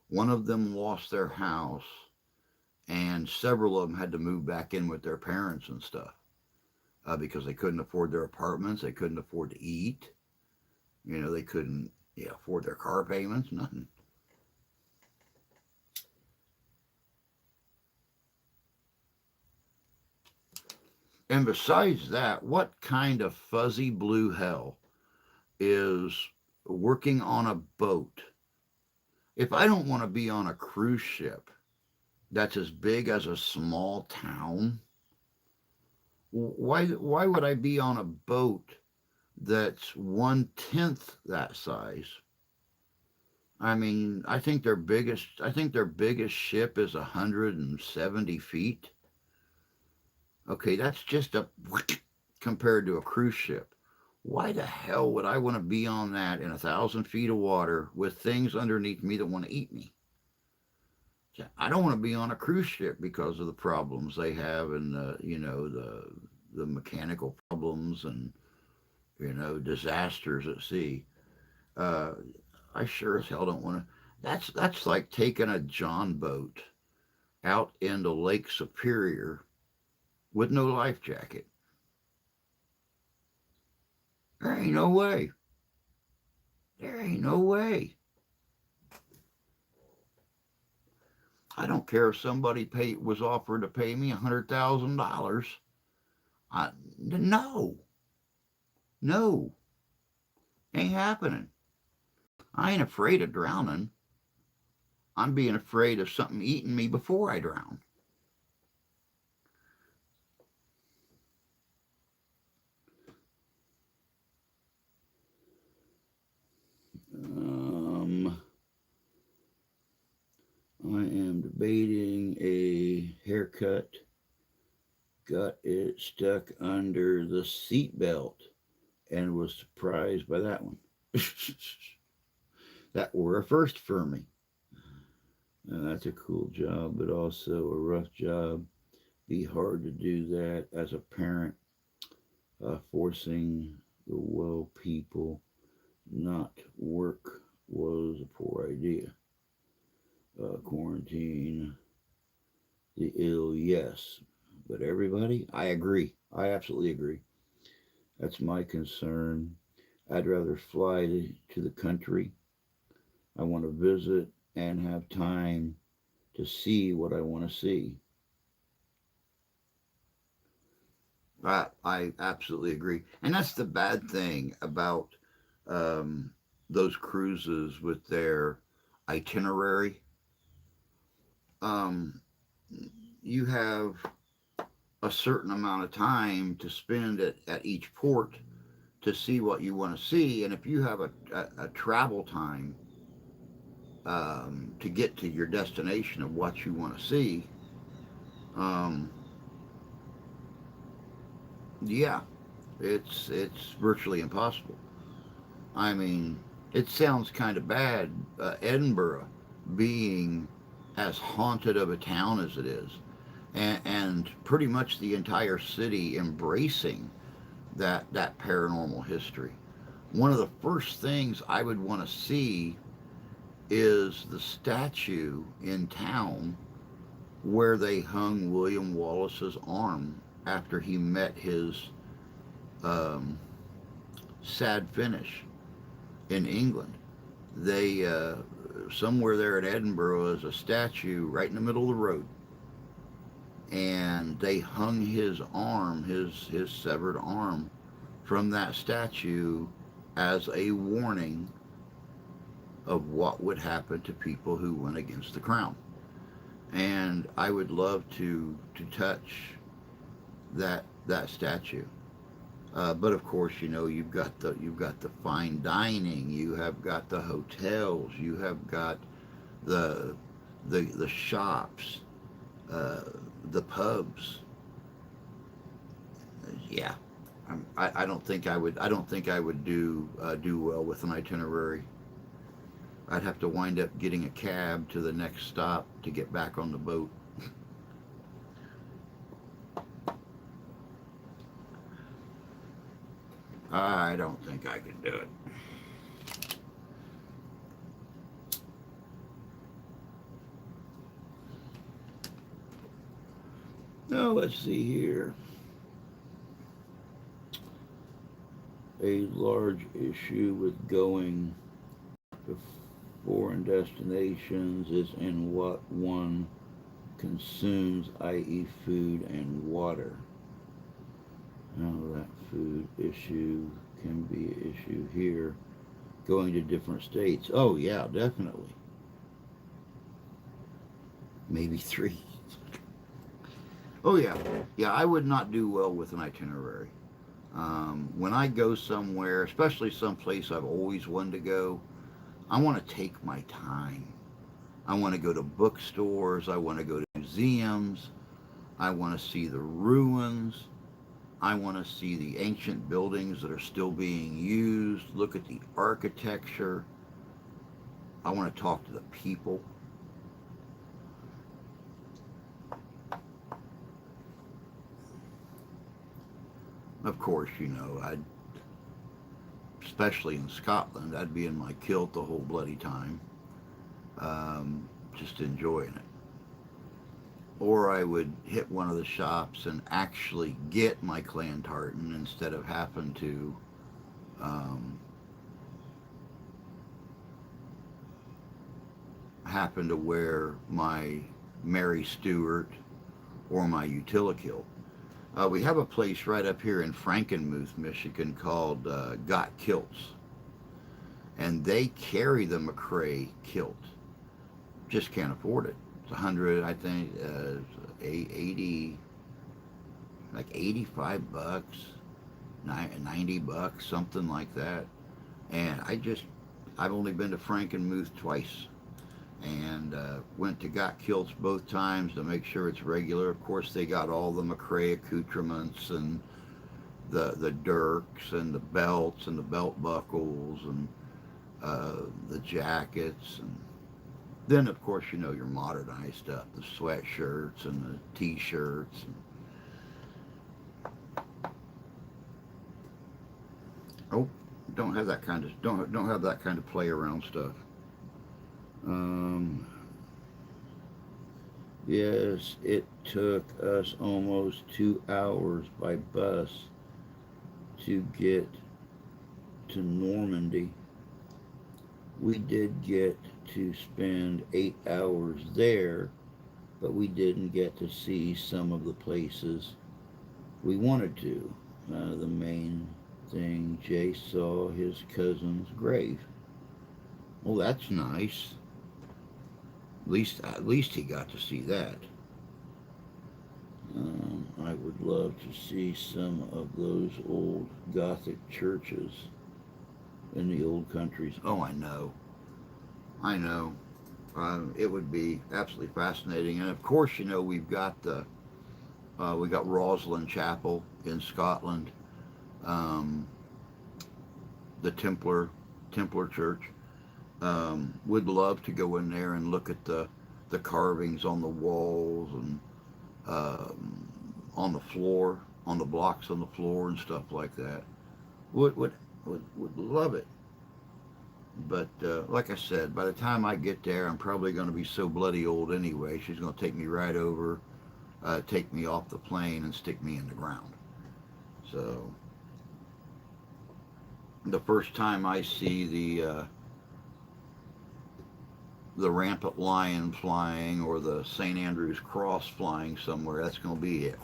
one of them lost their house, and several of them had to move back in with their parents and stuff because they couldn't afford their apartments, they couldn't afford to eat, they couldn't afford their car payments, nothing. And besides that, what kind of fuzzy blue hell is working on a boat? If I don't want to be on a cruise ship that's as big as a small town, why would I be on a boat that's 1/10 that size? I mean, I think their biggest ship is 170 feet. Okay, that's just compared to a cruise ship. Why the hell would I want to be on that in 1,000 feet of water with things underneath me that want to eat me? I don't want to be on a cruise ship because of the problems they have, and the mechanical problems and disasters at sea. I sure as hell don't want to. That's like taking a John boat out into Lake Superior with no life jacket. There ain't no way. There ain't no way. I don't care if somebody was offered to pay me $100,000. No, no, ain't happening. I ain't afraid of drowning. I'm being afraid of something eating me before I drown. Um, I am debating a haircut. Got it stuck under the seat belt and was surprised by that one. That were a first for me. That's a cool job, but also a rough job. Be hard to do that as a parent, forcing the well people not work was a poor idea. Quarantine the ill, yes, but everybody, I agree. I absolutely agree. That's my concern. I'd rather fly to the country. I want to visit and have time to see what I want to see. I absolutely agree. And that's the bad thing about um, those cruises with their itinerary. Um, you have a certain amount of time to spend at each port to see what you want to see. And if you have a travel time to get to your destination of what you want to see, um, yeah, it's virtually impossible. I mean, it sounds kind of bad, Edinburgh being as haunted of a town as it is, and pretty much the entire city embracing that paranormal history. One of the first things I would want to see is the statue in town where they hung William Wallace's arm after he met his um, sad finish in England. They somewhere there in Edinburgh is a statue right in the middle of the road, and they hung his arm, his severed arm, from that statue as a warning of what would happen to people who went against the crown. And I would love to touch that statue. But of course, you know, you've got the fine dining, you have got the hotels, you have got the the shops, uh, the pubs. Yeah, I don't think I would. I don't think I would do well with an itinerary. I'd have to wind up getting a cab to the next stop to get back on the boat. I don't think I could do it. Now let's see here. A large issue with going to foreign destinations is in what one consumes, i.e., food and water. Now that food issue can be an issue here. Going to different states. Oh yeah, definitely. Maybe three. Oh yeah, yeah. I would not do well with an itinerary. When I go somewhere, especially someplace I've always wanted to go, I want to take my time. I want to go to bookstores. I want to go to museums. I want to see the ruins. I want to see the ancient buildings that are still being used. Look at the architecture. I want to talk to the people. Of course, you know, especially in Scotland, I'd be in my kilt the whole bloody time, just enjoying it. Or I would hit one of the shops and actually get my Clan-Tartan instead of um, having to wear my Mary Stewart, or my Utilikill. We have a place right up here in Frankenmuth, Michigan called Got Kilts, and they carry the McCrae kilt. Just can't afford it. It's 100, I think, 80, like $85, $90, something like that. And I've only been to Frankenmuth twice, and went to Got Kilts both times to make sure it's regular. Of course, they got all the McCrae accoutrements and the dirks and the belts and the belt buckles and the jackets, and then of course your modernized stuff, the sweatshirts and the t-shirts. And, oh, don't have that kind of play around stuff. Um, yes, it took us almost 2 hours by bus to get to Normandy. We did get to spend 8 hours there, but we didn't get to see some of the places we wanted to. The main thing, Jay saw his cousin's grave. Well, that's nice. At least he got to see that. I would love to see some of those old Gothic churches in the old countries. Oh, I know. I know. It would be absolutely fascinating. And of course, we've got we got Roslin Chapel in Scotland, the Templar Church. Would love to go in there and look at the carvings on the walls and on the floor, on the blocks on the floor and stuff like that. Would love it. But like I said, by the time I get there, I'm probably going to be so bloody old anyway. She's going to take me right over, take me off the plane, and stick me in the ground. So the first time I see the rampant lion flying or the St. Andrew's cross flying somewhere, that's going to be it.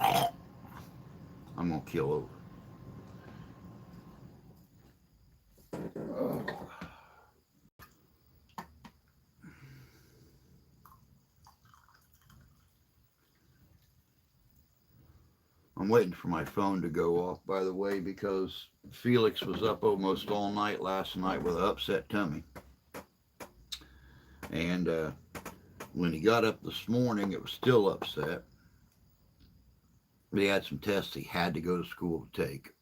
I'm going to kill over. Oh. I'm waiting for my phone to go off, by the way, because Felix was up almost all night last night with an upset tummy. And when he got up this morning, it was still upset. But he had some tests he had to go to school to take.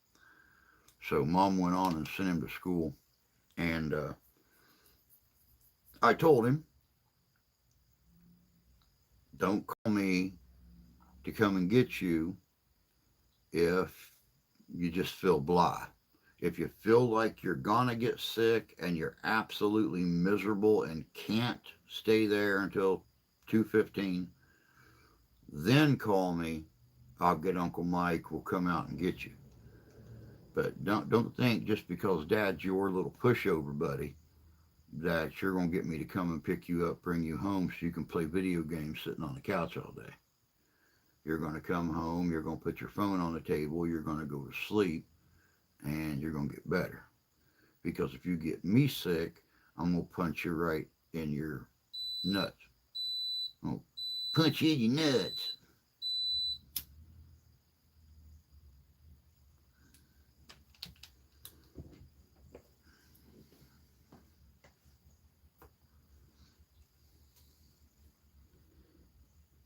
So Mom went on and sent him to school. And I told him, don't call me to come and get you if you just feel blah. If you feel like you're gonna get sick and you're absolutely miserable and can't stay there until 2:15, then call me. I'll get Uncle Mike. We'll come out and get you. But don't think just because Dad's your little pushover buddy that you're gonna get me to come and pick you up, bring you home, so you can play video games sitting on the couch all day. You're going to come home, you're going to put your phone on the table, you're going to go to sleep, and you're going to get better. Because if you get me sick, I'm going to punch you right in your nuts. I'll punch you in your nuts.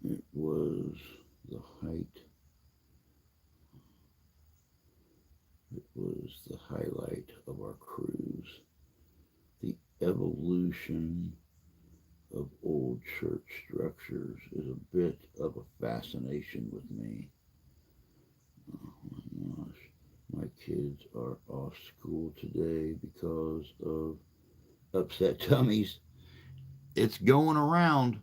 It was the height. It was the highlight of our cruise. The evolution of old church structures is a bit of a fascination with me. Oh my gosh. My kids are off school today because of upset tummies. It's going around.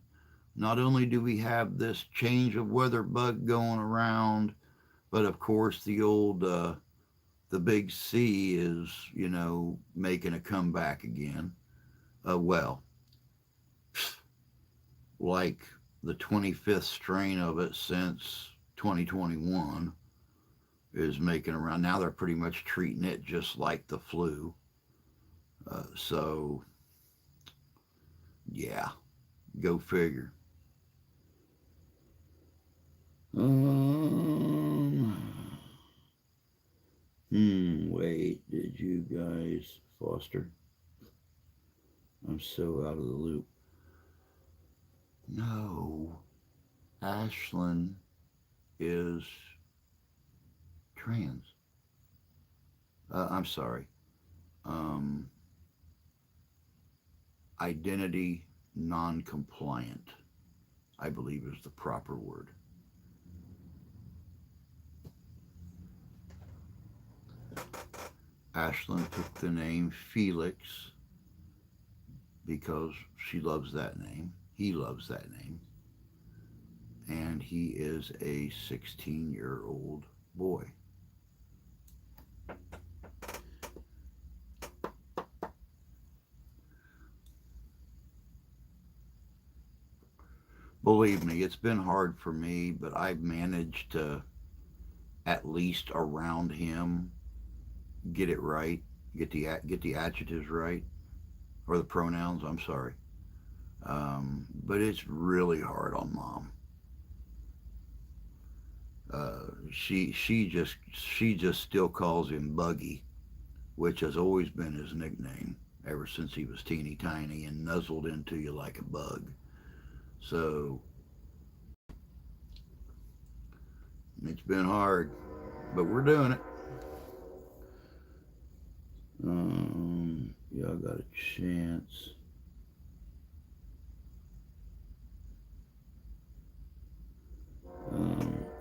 Not only do we have this change of weather bug going around, but of course the big C is, making a comeback again. Well, like the 25th strain of it since 2021 is making around. Now they're pretty much treating it just like the flu. So, yeah, go figure. Um, wait, did you guys, Foster? I'm so out of the loop. No, Ashlyn is trans. I'm sorry. Um, Identity non compliant, I believe is the proper word. Ashlyn took the name Felix because she loves that name. He loves that name. And he is a 16-year-old boy. Believe me, it's been hard for me, but I've managed to, at least around him, get it right, get the adjectives right, or the pronouns. I'm sorry, but it's really hard on mom. She just still calls him Buggy, which has always been his nickname ever since he was teeny tiny and nuzzled into you like a bug. So it's been hard, but we're doing it. Y'all got a chance.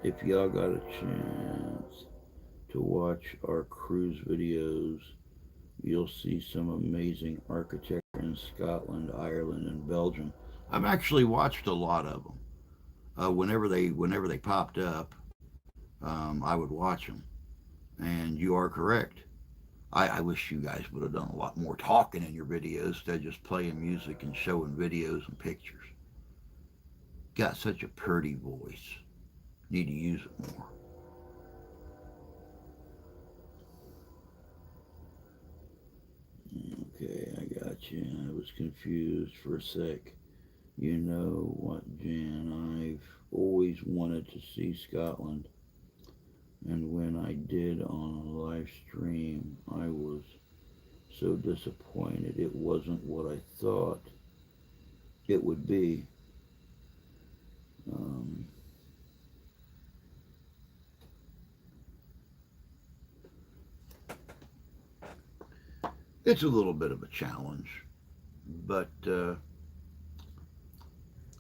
If y'all got a chance to watch our cruise videos, you'll see some amazing architecture in Scotland, Ireland, and Belgium. I've actually watched a lot of them. Whenever they popped up, I would watch them. And you are correct. I wish you guys would have done a lot more talking in your videos instead of just playing music and showing videos and pictures. Got such a pretty voice. Need to use it more. Okay, I got you. I was confused for a sec. You know what, Jan? I've always wanted to see Scotland, and when I did on a live stream, I was so disappointed. It wasn't what I thought it would be. Um, it's a little bit of a challenge, but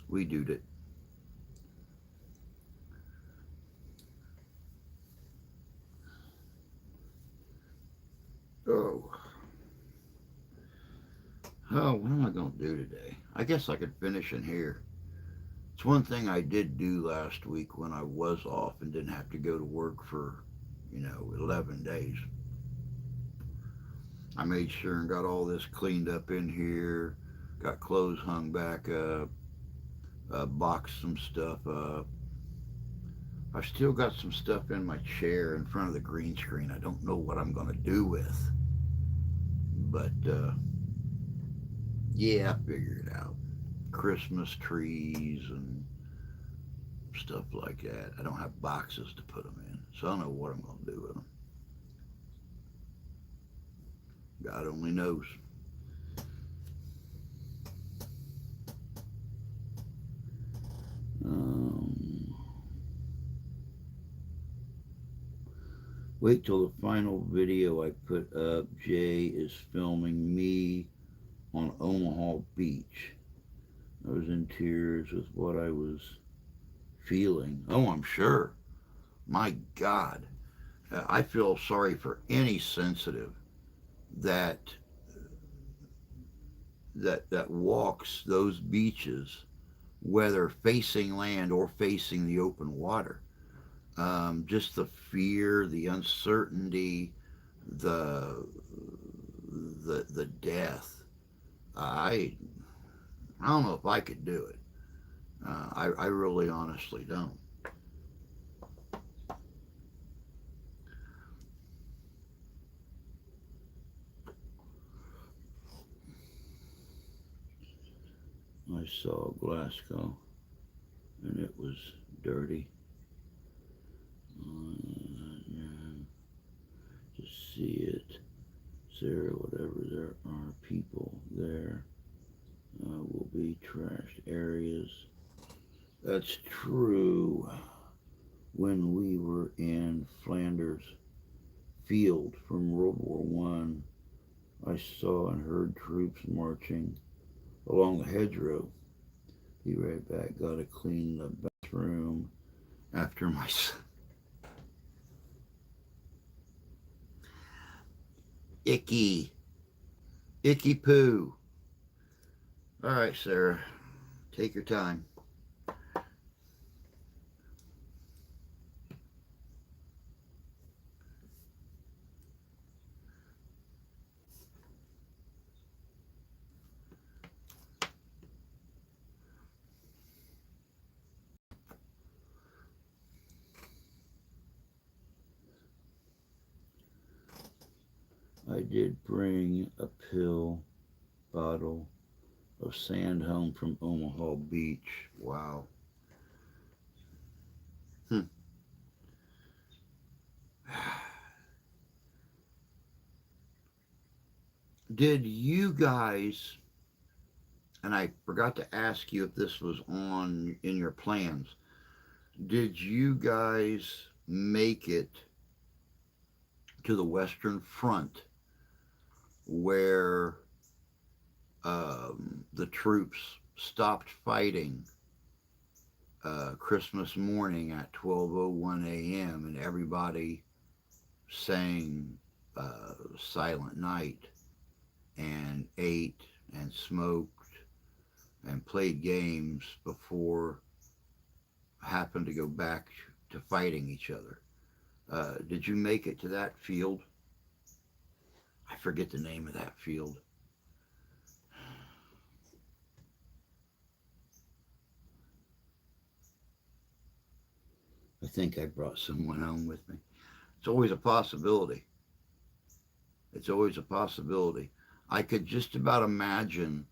we do it. Oh, what am I going to do today? I guess I could finish in here. It's one thing I did do last week when I was off and didn't have to go to work for, 11 days. I made sure and got all this cleaned up in here, got clothes hung back up, boxed some stuff up. I've still got some stuff in my chair in front of the green screen I don't know what I'm going to do with. But, yeah, I figure it out. Christmas trees and stuff like that. I don't have boxes to put them in, so I don't know what I'm going to do with them. God only knows. Um, Wait till the final video I put up. Jay is filming me on Omaha Beach. I was in tears with what I was feeling. Oh, I'm sure. My God. I feel sorry for any sensitive that that walks those beaches, whether facing land or facing the open water. Just the fear, the uncertainty, the the death. I I don't know if I could do it. I really honestly don't. I saw Glasgow and it was dirty. Yeah, to see it, Sarah, whatever there are people there, will be trashed areas. That's true. When we were in Flanders Field from World War I saw and heard troops marching along the hedgerow. Be right back. Gotta clean the bathroom after my icky, icky poo. All right, Sarah, take your time. I did bring a pill bottle of sand home from Omaha Beach. Wow. Hmm. Did you guys, and I forgot to ask you if this was on in your plans, did you guys make it to the Western Front where the troops stopped fighting Christmas morning at 12:01 a.m. and everybody sang Silent Night and ate and smoked and played games before happened to go back to fighting each other. Did you make it to that field? I forget the name of that field. I think I brought someone home with me. It's always a possibility. It's always a possibility. I could just about imagine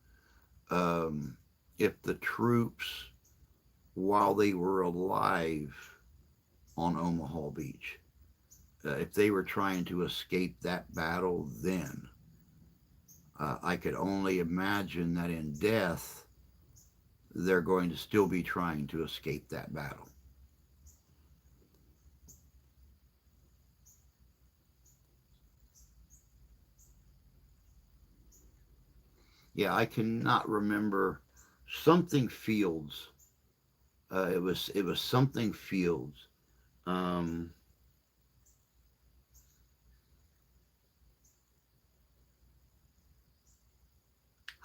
um, if the troops, while they were alive on Omaha Beach, if they were trying to escape that battle then, I could only imagine that in death, they're going to still be trying to escape that battle. Yeah, I cannot remember something Fields. It was something Fields. Um,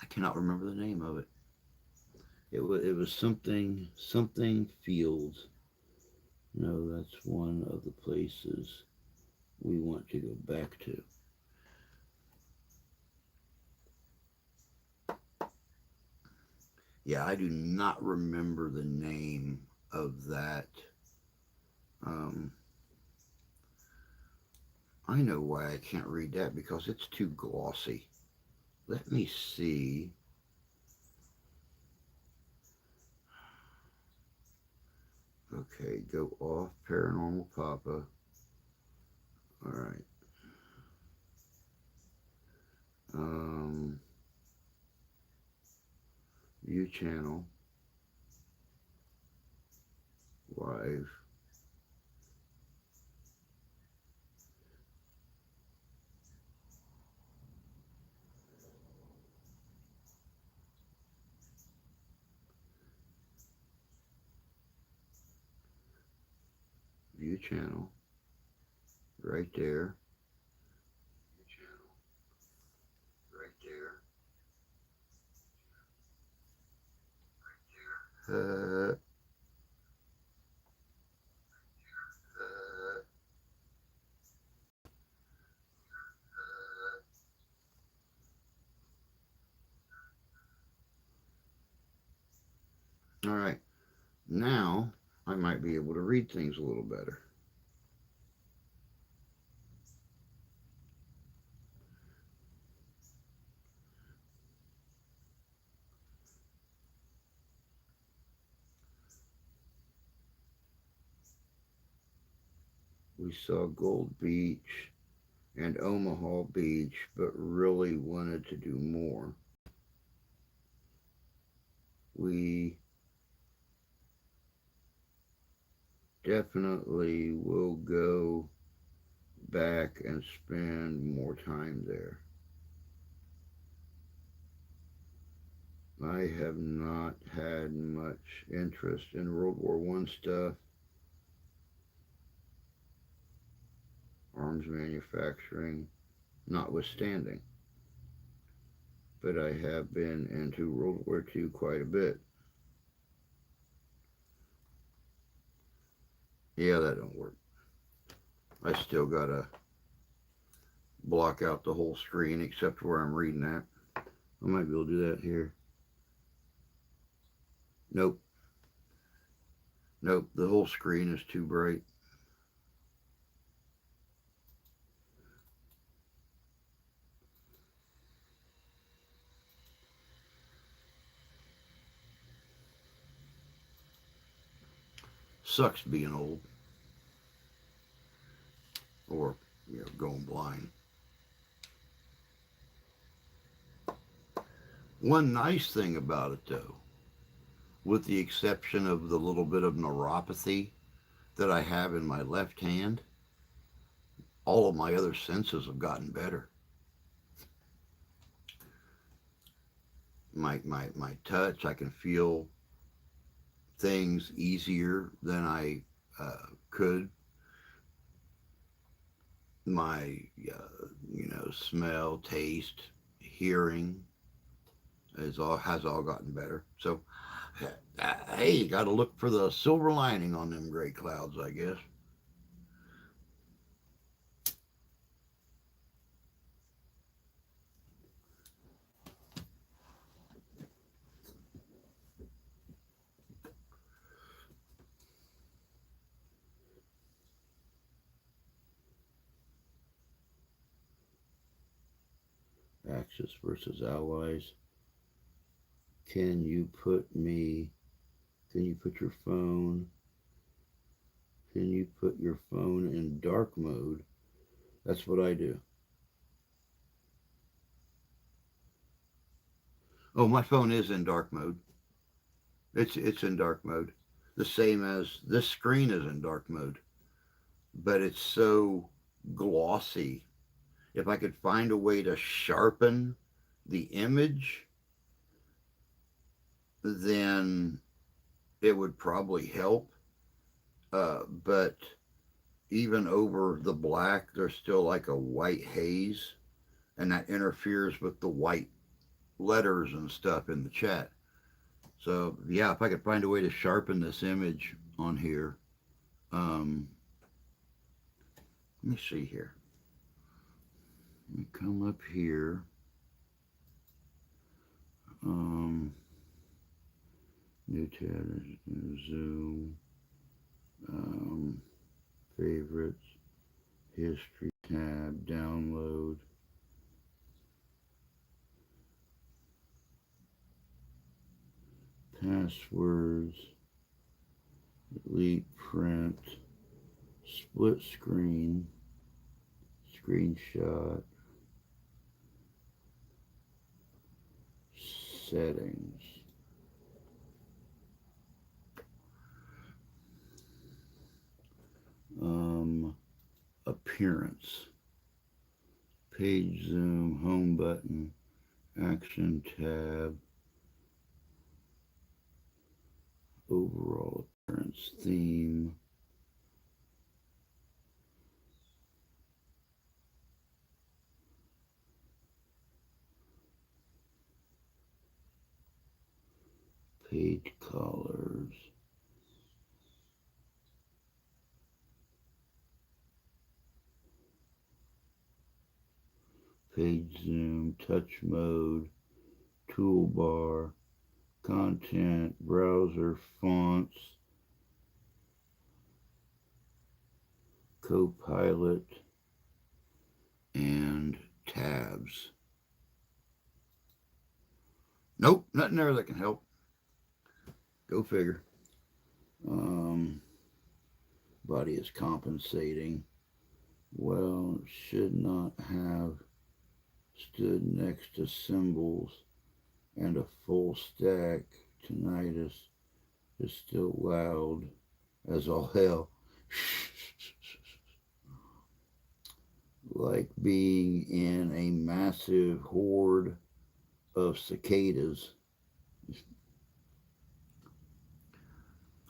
I cannot remember the name of it. It was something Fields. No, that's one of the places we want to go back to. Yeah, I do not remember the name of that. Um, I know why I can't read that because it's too glossy. Let me see. Okay, go off Paranormal Papa. All right. Um, view channel live. View channel right there. View channel right there. All right. Now I might be able to read things a little better. We saw Gold Beach and Omaha Beach, but really wanted to do more. We definitely will go back and spend more time there. I have not had much interest in World War One stuff, arms manufacturing notwithstanding, but I have been into World War Two quite a bit. Yeah, that don't work. I still gotta block out the whole screen except where I'm reading at. I might be able to do that here. Nope, nope, the whole screen is too bright. Sucks being old or going blind. One nice thing about it though, with the exception of the little bit of neuropathy that I have in my left hand, all of my other senses have gotten better. My touch, I can feel things easier than I could. My smell, taste, hearing has all gotten better. So hey, you got to look for the silver lining on them gray clouds, I guess. Axis versus Allies. Can you put me? Can you put your phone? Can you put your phone in dark mode? That's what I do. Oh, my phone is in dark mode. It's in dark mode. The same as this screen is in dark mode, but it's so glossy. If I could find a way to sharpen the image, then it would probably help. But even over the black, there's still like a white haze, and that interferes with the white letters and stuff in the chat. So yeah, if I could find a way to sharpen this image on here, let me see here. Let me come up here. Um, New tab, zoom, um, favorites, history tab, download, passwords, delete, print, split screen, screenshot, settings. Appearance, page zoom, home button, action tab, overall appearance, theme, page colors, page zoom, touch mode, toolbar, content, browser, fonts, Copilot, and tabs. Nope, nothing there that can help. Go figure. Um, Body is compensating. Well, it should not have stood next to symbols and a full stack. Tinnitus is still loud as all hell. Like being in a massive horde of cicadas.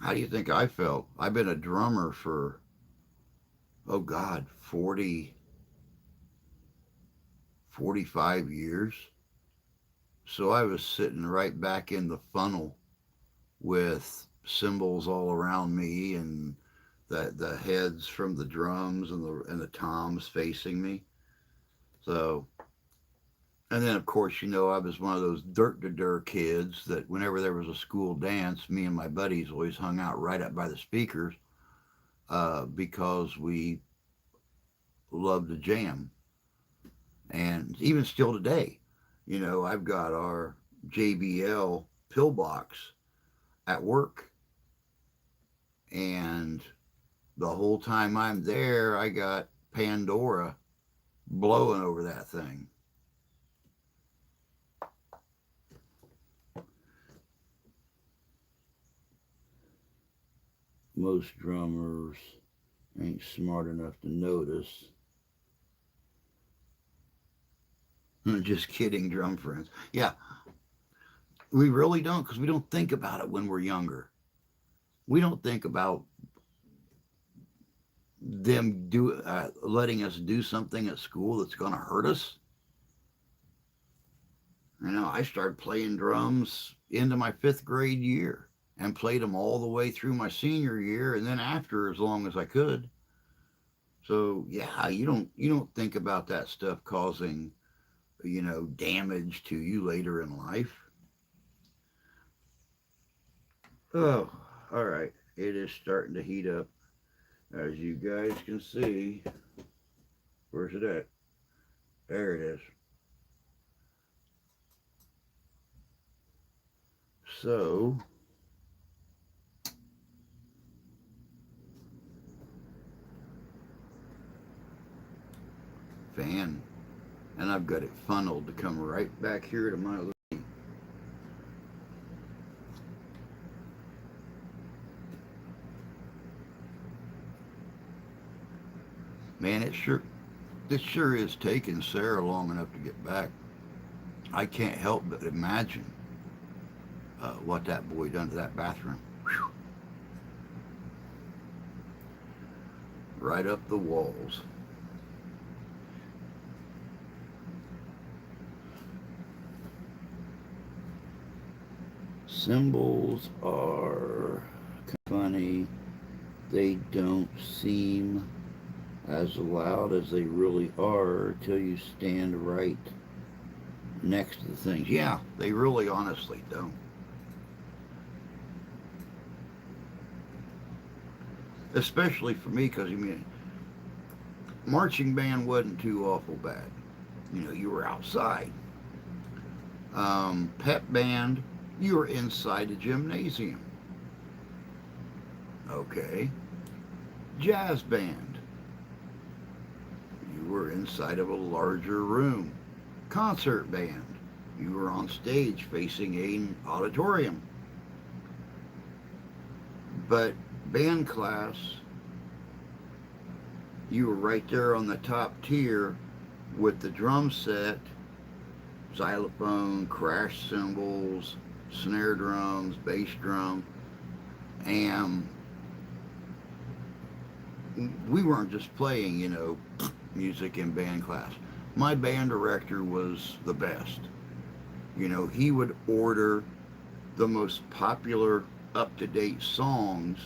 How do you think I felt? I've been a drummer for, oh God, 45 years. So I was sitting right back in the funnel with cymbals all around me and the heads from the drums and the toms facing me. So, and then of course, I was one of those dirt to dirt kids that whenever there was a school dance, me and my buddies always hung out right up by the speakers because we loved to jam. And even still today, I've got our JBL pillbox at work, and the whole time I'm there, I got Pandora blowing over that thing. Most drummers ain't smart enough to notice. Just kidding, drum friends. Yeah, we really don't, because we don't think about it when we're younger. We don't think about them letting us do something at school that's going to hurt us. I started playing drums into my 5th grade year and played them all the way through my senior year, and then after as long as I could. So yeah, you don't think about that stuff causing damage to you later in life. Oh, all right. It is starting to heat up, as you guys can see. Where's it at? There it is. So, fan, and I've got it funneled to come right back here to my. Man, this sure is taking Sarah long enough to get back. I can't help but imagine what that boy done to that bathroom. Whew. Right up the walls. Symbols are funny. They don't seem as loud as they really are till you stand right next to the things. Yeah, they really honestly don't. Especially for me, because marching band wasn't too awful bad. You were outside. Pep band, you were inside a gymnasium. Okay. Jazz band, you were inside of a larger room. Concert band, you were on stage facing an auditorium. But band class, you were right there on the top tier with the drum set, xylophone, crash cymbals, snare drums, bass drum, and we weren't just playing, music in band class. My band director was the best. He would order the most popular up to date songs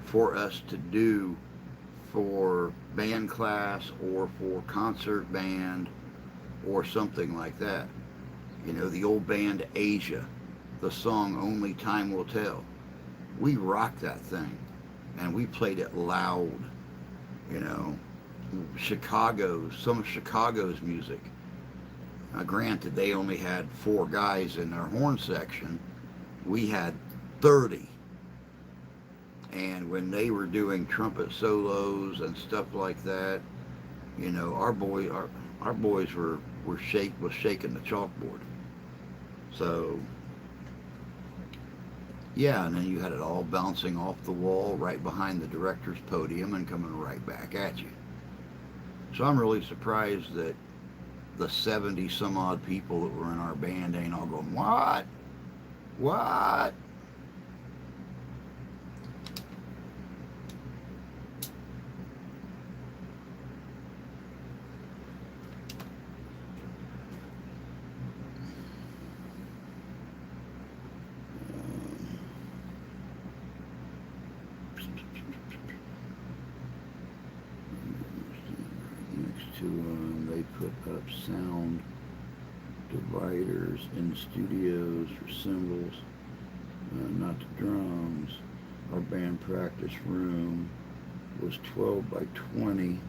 for us to do for band class or for concert band or something like that. You know, the old band Asia, the song Only Time Will Tell. We rocked that thing, and we played it loud. You know, some of Chicago's music. Granted, they only had 4 guys in their horn section. We had 30. And when they were doing trumpet solos and stuff like that, you know, our boys were shaking the chalkboard. So yeah, and then you had it all bouncing off the wall right behind the director's podium and coming right back at you. So I'm really surprised that the 70 some odd people that were in our band ain't all going, what? What? Next to they put up sound dividers in studios for cymbals, not the drums. Our band practice room was 12 by 20,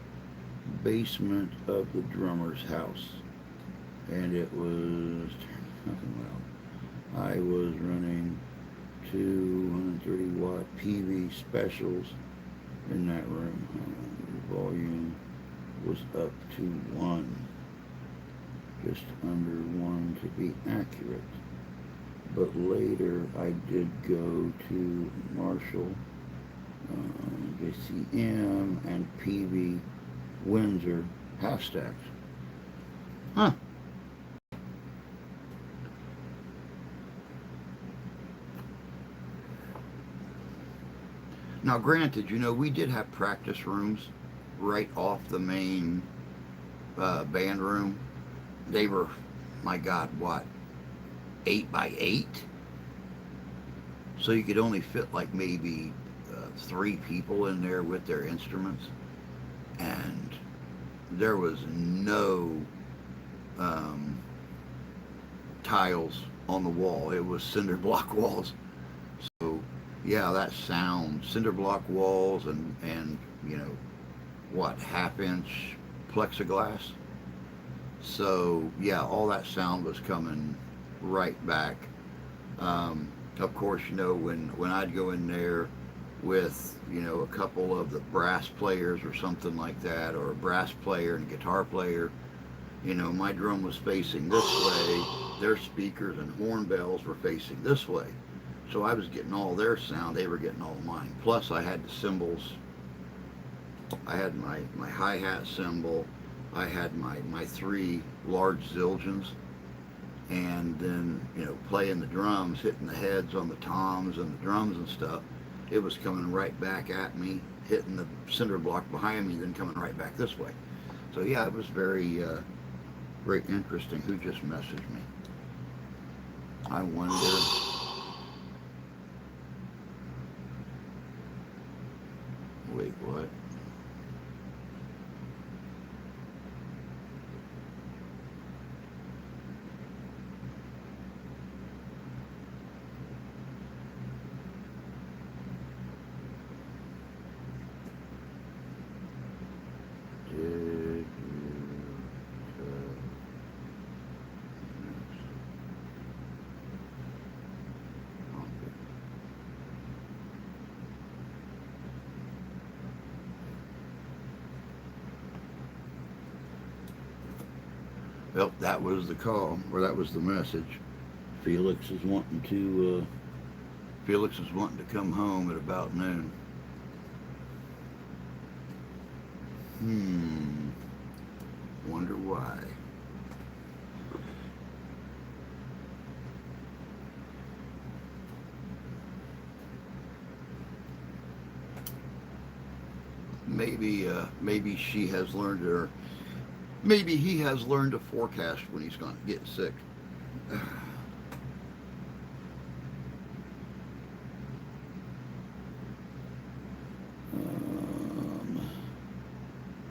basement of the drummer's house. And it was, well, I was running 230-watt PV specials in that room. The volume was up to 1, just under 1 to be accurate. But later I did go to Marshall, JCM, and PV Windsor half stacks. Huh. Now, granted, you know, we did have practice rooms right off the main band room. They were, my God, what, 8 by 8? So you could only fit like maybe 3 people in there with their instruments. And there was no tiles on the wall. It was cinder block walls. So yeah, that sound, cinder block walls, and you know, what, half-inch plexiglass. So yeah, all that sound was coming right back. Of course, you know, when I'd go in there with, you know, a couple of the brass players or something like that, or a brass player and a guitar player, you know, my drum was facing this way, their speakers and horn bells were facing this way. So I was getting all their sound, they were getting all mine. Plus I had the cymbals. I had my hi-hat cymbal, I had my 3 large Zildjians, and then, you know, playing the drums, hitting the heads on the toms and the drums and stuff. It was coming right back at me, hitting the cinder block behind me, then coming right back this way. So yeah, it was very, very interesting. Who just messaged me? I wonder. Wait, what? Did Well, that was the call, or that was the message. Felix is wanting to. Felix is wanting to come home at about noon. Wonder why. Maybe she has learned, or maybe he has learned to forecast when he's going to get sick.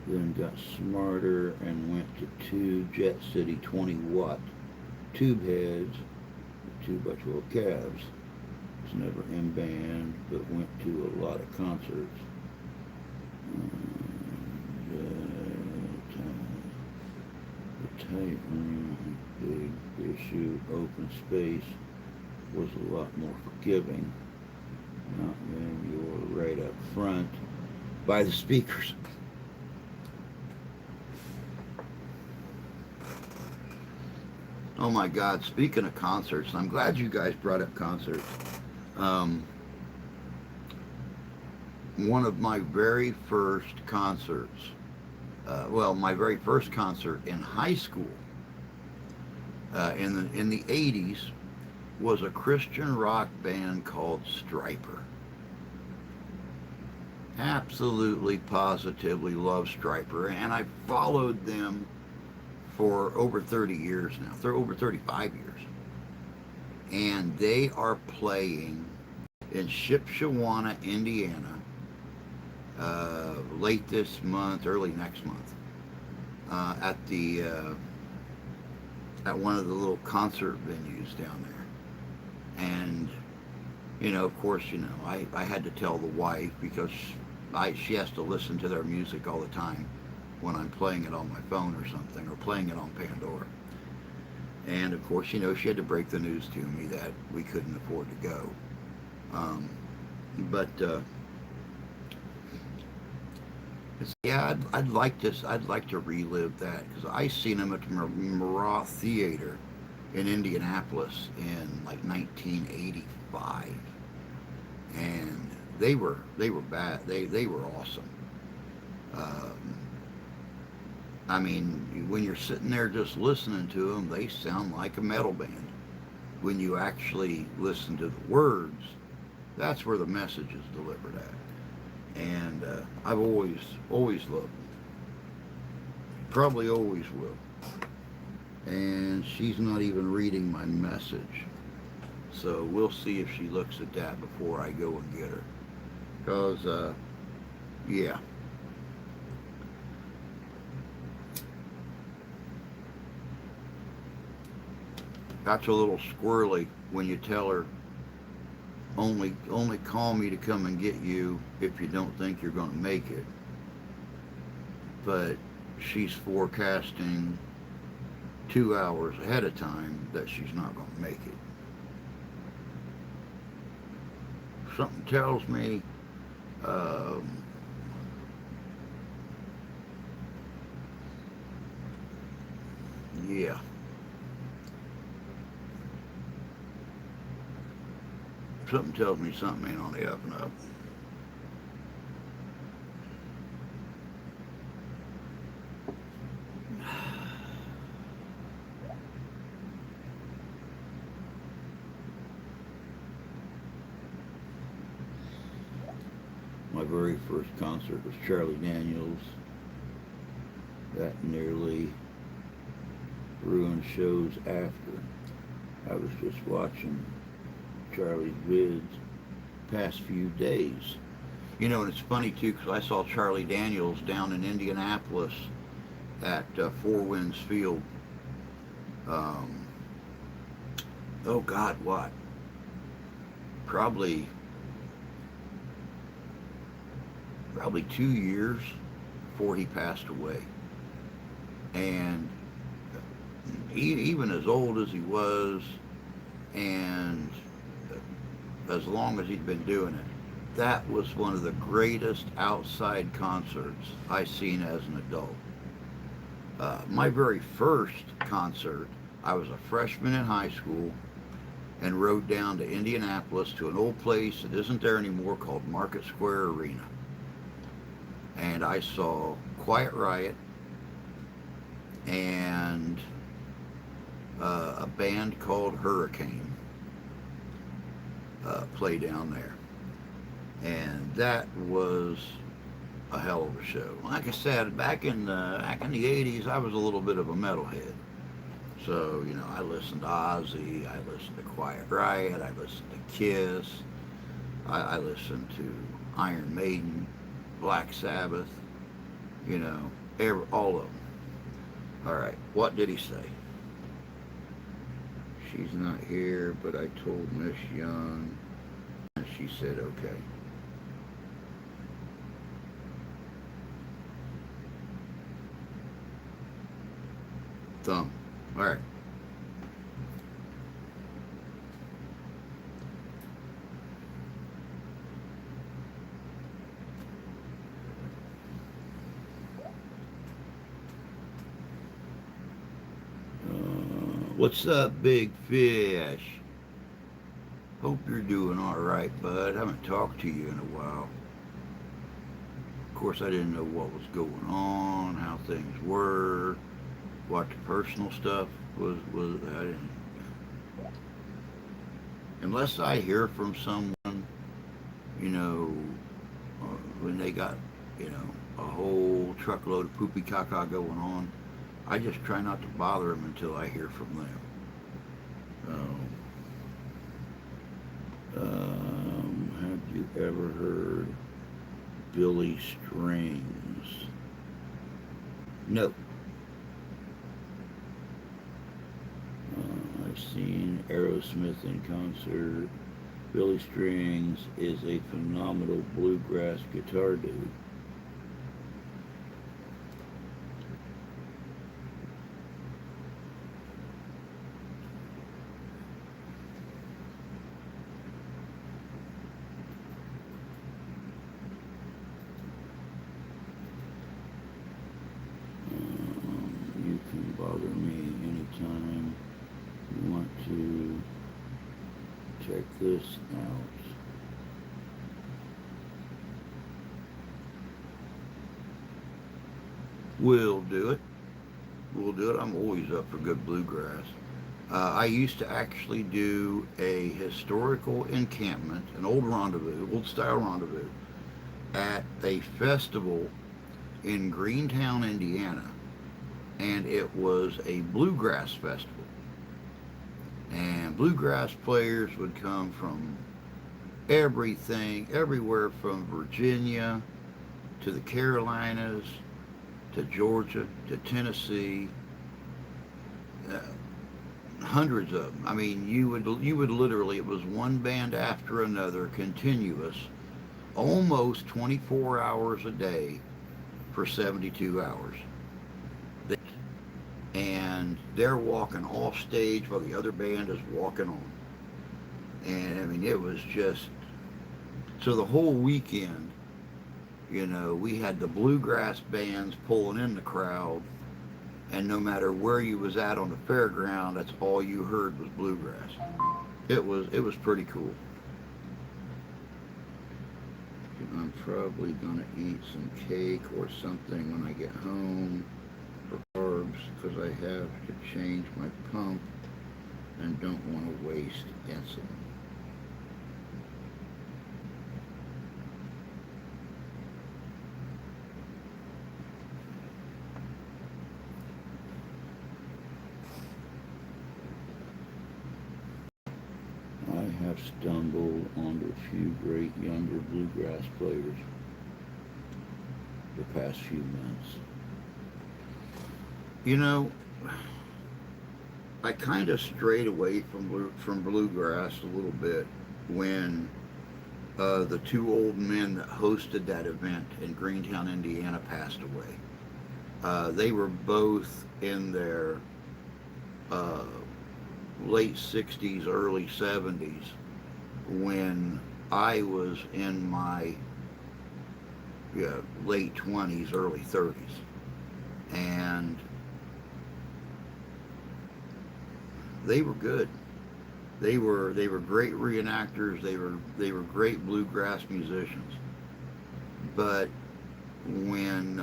Then got smarter and went to 2 Jet City 20 watt Tube Heads, the 2x12 Cavs. Was never in band, but went to a lot of concerts. The tight room, big issue, open space was a lot more forgiving. Not when you're right up front by the speakers. Oh my God, speaking of concerts, I'm glad you guys brought up concerts. One of my very first concerts, my very first concert in high school in the 80s was a Christian rock band called Stryper. Absolutely, positively love Stryper, and I followed them for over 30 years now. They're over 35 years. And they are playing in Shipshewana, Indiana, late this month, early next month, at one of the little concert venues down there. And of course, I had to tell the wife because she has to listen to their music all the time when I'm playing it on my phone or something, or playing it on Pandora. And of course, she had to break the news to me that we couldn't afford to go. Yeah, I'd like to relive that because I seen them at the Murat Theater in Indianapolis in like 1985, and they were bad. They were awesome. I mean, when you're sitting there just listening to them, they sound like a metal band. When you actually listen to the words, that's where the message is delivered at. And I've always loved them. Probably always will. And she's not even reading my message. So we'll see if she looks at that before I go and get her. Because, yeah. That's a little squirrely when you tell her, only call me to come and get you if you don't think you're going to make it. But she's forecasting 2 hours ahead of time that she's not going to make it. Something tells me yeah. Something tells me something ain't on the up and up. My very first concert was Charlie Daniels. That nearly ruined shows after. I was just watching Charlie's vids past few days. And it's funny too because I saw Charlie Daniels down in Indianapolis at Four Winds Field. Oh God, what? Probably 2 years before he passed away. And even as old as he was, and as long as he'd been doing it, that was one of the greatest outside concerts I seen as an adult. My very first concert, I was a freshman in high school and rode down to Indianapolis to an old place that isn't there anymore called Market Square Arena. And I saw Quiet Riot and a band called Hurricane play down there. And that was a hell of a show. Like I said, back in the 80s, I was a little bit of a metalhead. So, I listened to Ozzy, I listened to Quiet Riot, I listened to Kiss, I listened to Iron Maiden, Black Sabbath, all of them. All right, what did he say? She's not here, but I told Miss Young, and she said okay. Thumb. All right. What's up, big fish? Hope you're doing all right, bud. Haven't talked to you in a while. Of course, I didn't know what was going on, how things were, what the personal stuff was. I didn't, unless I hear from someone, you know, when they got, a whole truckload of poopy caca going on, I just try not to bother them until I hear from them. Have you ever heard Billy Strings? No. I've seen Aerosmith in concert. Billy Strings is a phenomenal bluegrass guitar dude. You can bother me anytime you want to. Check this out. We'll do it. We'll do it. I'm always up for good bluegrass. I used to actually do a historical encampment, an old rendezvous, old style rendezvous, at a festival in Greentown, Indiana. And it was a bluegrass festival. And bluegrass players would come from everything, everywhere from Virginia to the Carolinas to Georgia to Tennessee, hundreds of them. I mean, you would literally, it was one band after another, continuous, almost 24 hours a day for 72 hours. And they're walking off stage while the other band is walking on. And I mean, it was just, so the whole weekend, we had the bluegrass bands pulling in the crowd, and no matter where you was at on the fairground, that's all you heard was bluegrass. It was pretty cool. I'm probably gonna eat some cake or something when I get home for carbs, because I have to change my pump and don't want to waste insulin. I have stumbled onto a few great younger bluegrass players the past few months. I kind of strayed away from bluegrass a little bit when the two old men that hosted that event in Greentown, Indiana, passed away. They were both in their uh, late 60s, early 70s when I was in my late 20s, early 30s. And they were good. They were great reenactors. They were great bluegrass musicians. But when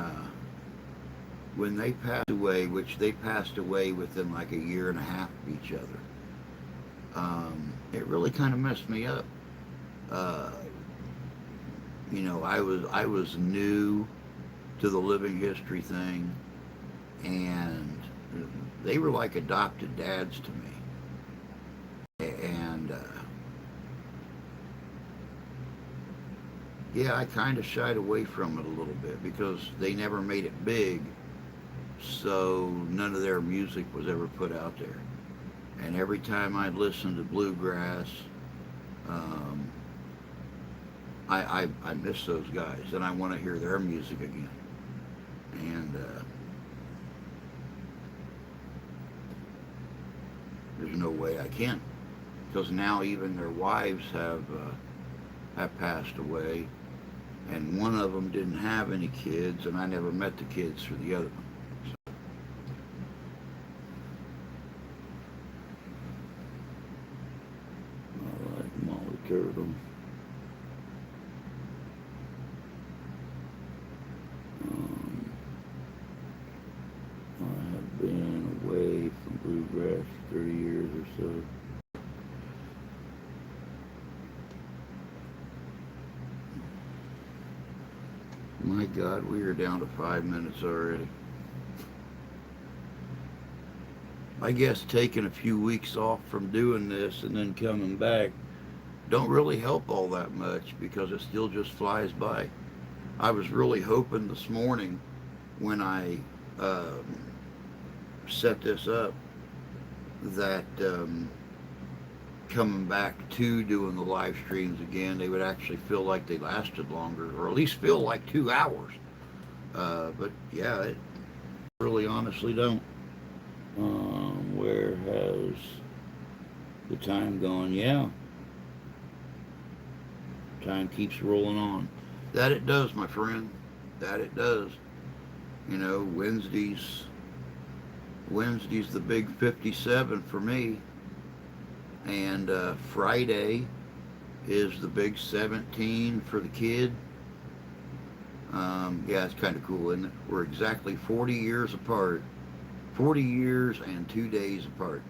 they passed away, which they passed away within like a year and a half of each other, it really kind of messed me up. Uh, I was new to the living history thing, and they were like adopted dads to me. And yeah, I kind of shied away from it a little bit because they never made it big, so none of their music was ever put out there. And every time I listen to bluegrass, um, I miss those guys, and I want to hear their music again. And there's no way I can, because now even their wives have passed away, and one of them didn't have any kids, and I never met the kids for the other one. I like Molly Turtle. Um, I have been away from bluegrass for 30 years or so. My God, we are down to 5 minutes already. I guess taking a few weeks off from doing this and then coming back don't really help all that much because it still just flies by. I was really hoping this morning when I set this up that coming back to doing the live streams again, they would actually feel like they lasted longer, or at least feel like 2 hours. But yeah, it really honestly don't. Where has the time gone? Yeah, time keeps rolling on. That it does, my friend. That it does. You know, Wednesday's the big 57 for me, and Friday is the big 17 for the kid. Yeah, it's kind of cool, isn't it? We're exactly 40 years apart. 40 years and 2 days apart.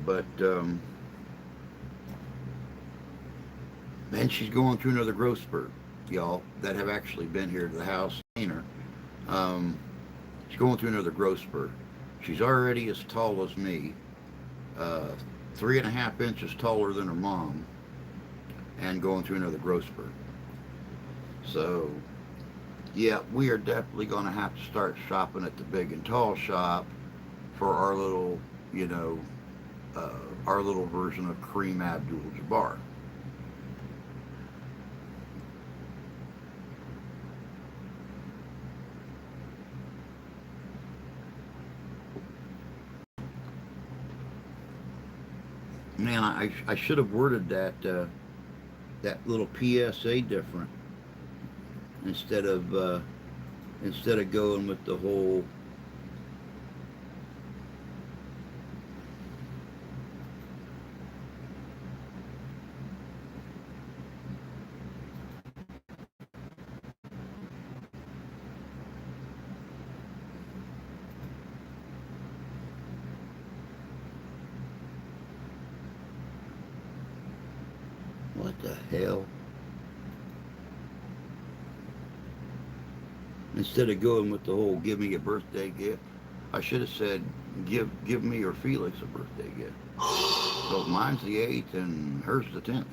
But, and she's going through another growth spurt, y'all, that have actually been here to the house, seen her. Um, she's going through another growth spurt. She's already as tall as me, uh, 3.5 inches taller than her mom, and going through another growth spurt. So, yeah, we are definitely going to have to start shopping at the big and tall shop for our little, you know, uh, our little version of Kareem Abdul-Jabbar. Man, I should have worded that little PSA different instead of going with the whole. What the hell? Instead of going with the whole "give me a birthday gift," I should have said give me or Felix a birthday gift. So mine's the 8th and hers the 10th.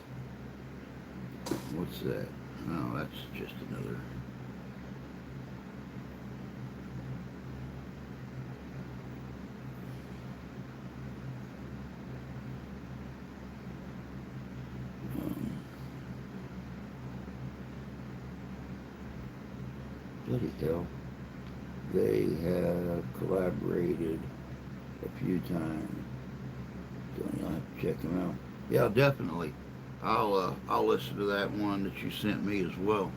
What's that? Oh, that's just another. Um, Bloody hell. They have collaborated a few times. So you'll have to check them out. Yeah, definitely. I'll listen to that one that you sent me as well.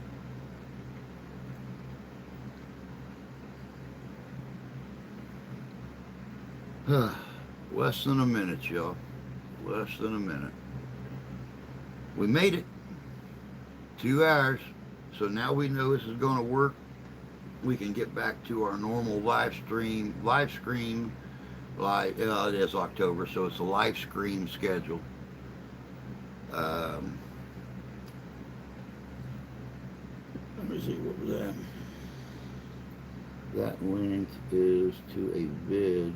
Less than a minute, y'all. Less than a minute. We made it. 2 hours. So now we know this is going to work. We can get back to our normal live stream. It is October, so it's a live stream schedule. Um, Let me see, what was that? That link is to a vid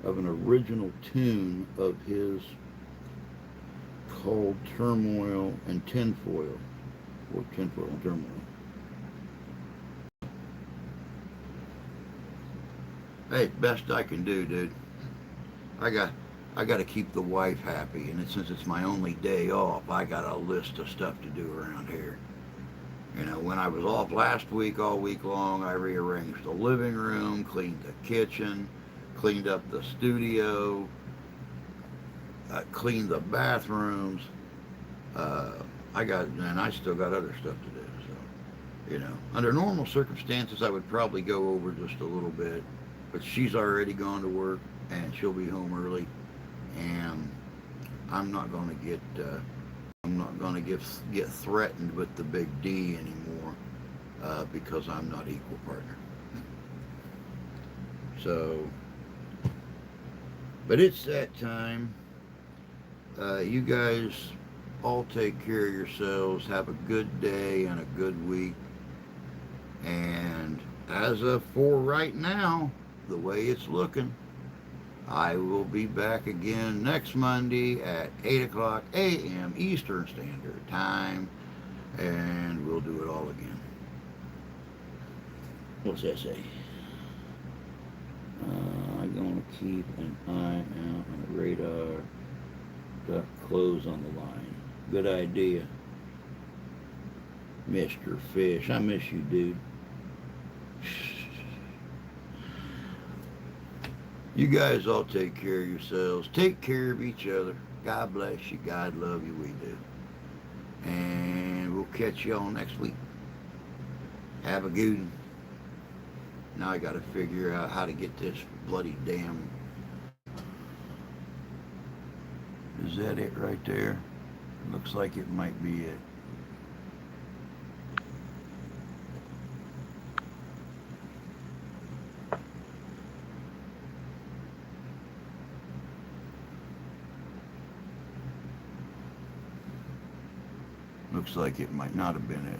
of an original tune of his called Turmoil and Tinfoil, or Tinfoil and Turmoil. Hey, best I can do, dude. I got I got to keep the wife happy, and since it's my only day off, I got a list of stuff to do around here. You know, when I was off last week, all week long, I rearranged the living room, cleaned the kitchen, cleaned up the studio, cleaned the bathrooms. Uh, and I still got other stuff to do. So, under normal circumstances, I would probably go over just a little bit, but she's already gone to work and she'll be home early, and I'm not going to get threatened with the big D anymore because I'm not equal partner. So, but it's that time. You guys all take care of yourselves. Have a good day and a good week. And as of for right now, the way it's looking, I will be back again next Monday at 8 o'clock a.m. Eastern Standard Time, and we'll do it all again. What's that say? I'm going to keep an eye out on the radar. Got clothes on the line. Good idea. Mr. Fish, I miss you, dude. You guys all take care of yourselves. Take care of each other. God bless you. God love you. We do. And we'll catch you all next week. Have a good one. Now I got to figure out how to get this bloody damn... Is that it right there? Looks like it might be it. Looks like it might not have been it.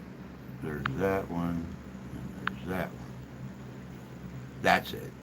There's that one, and there's that one. That's it.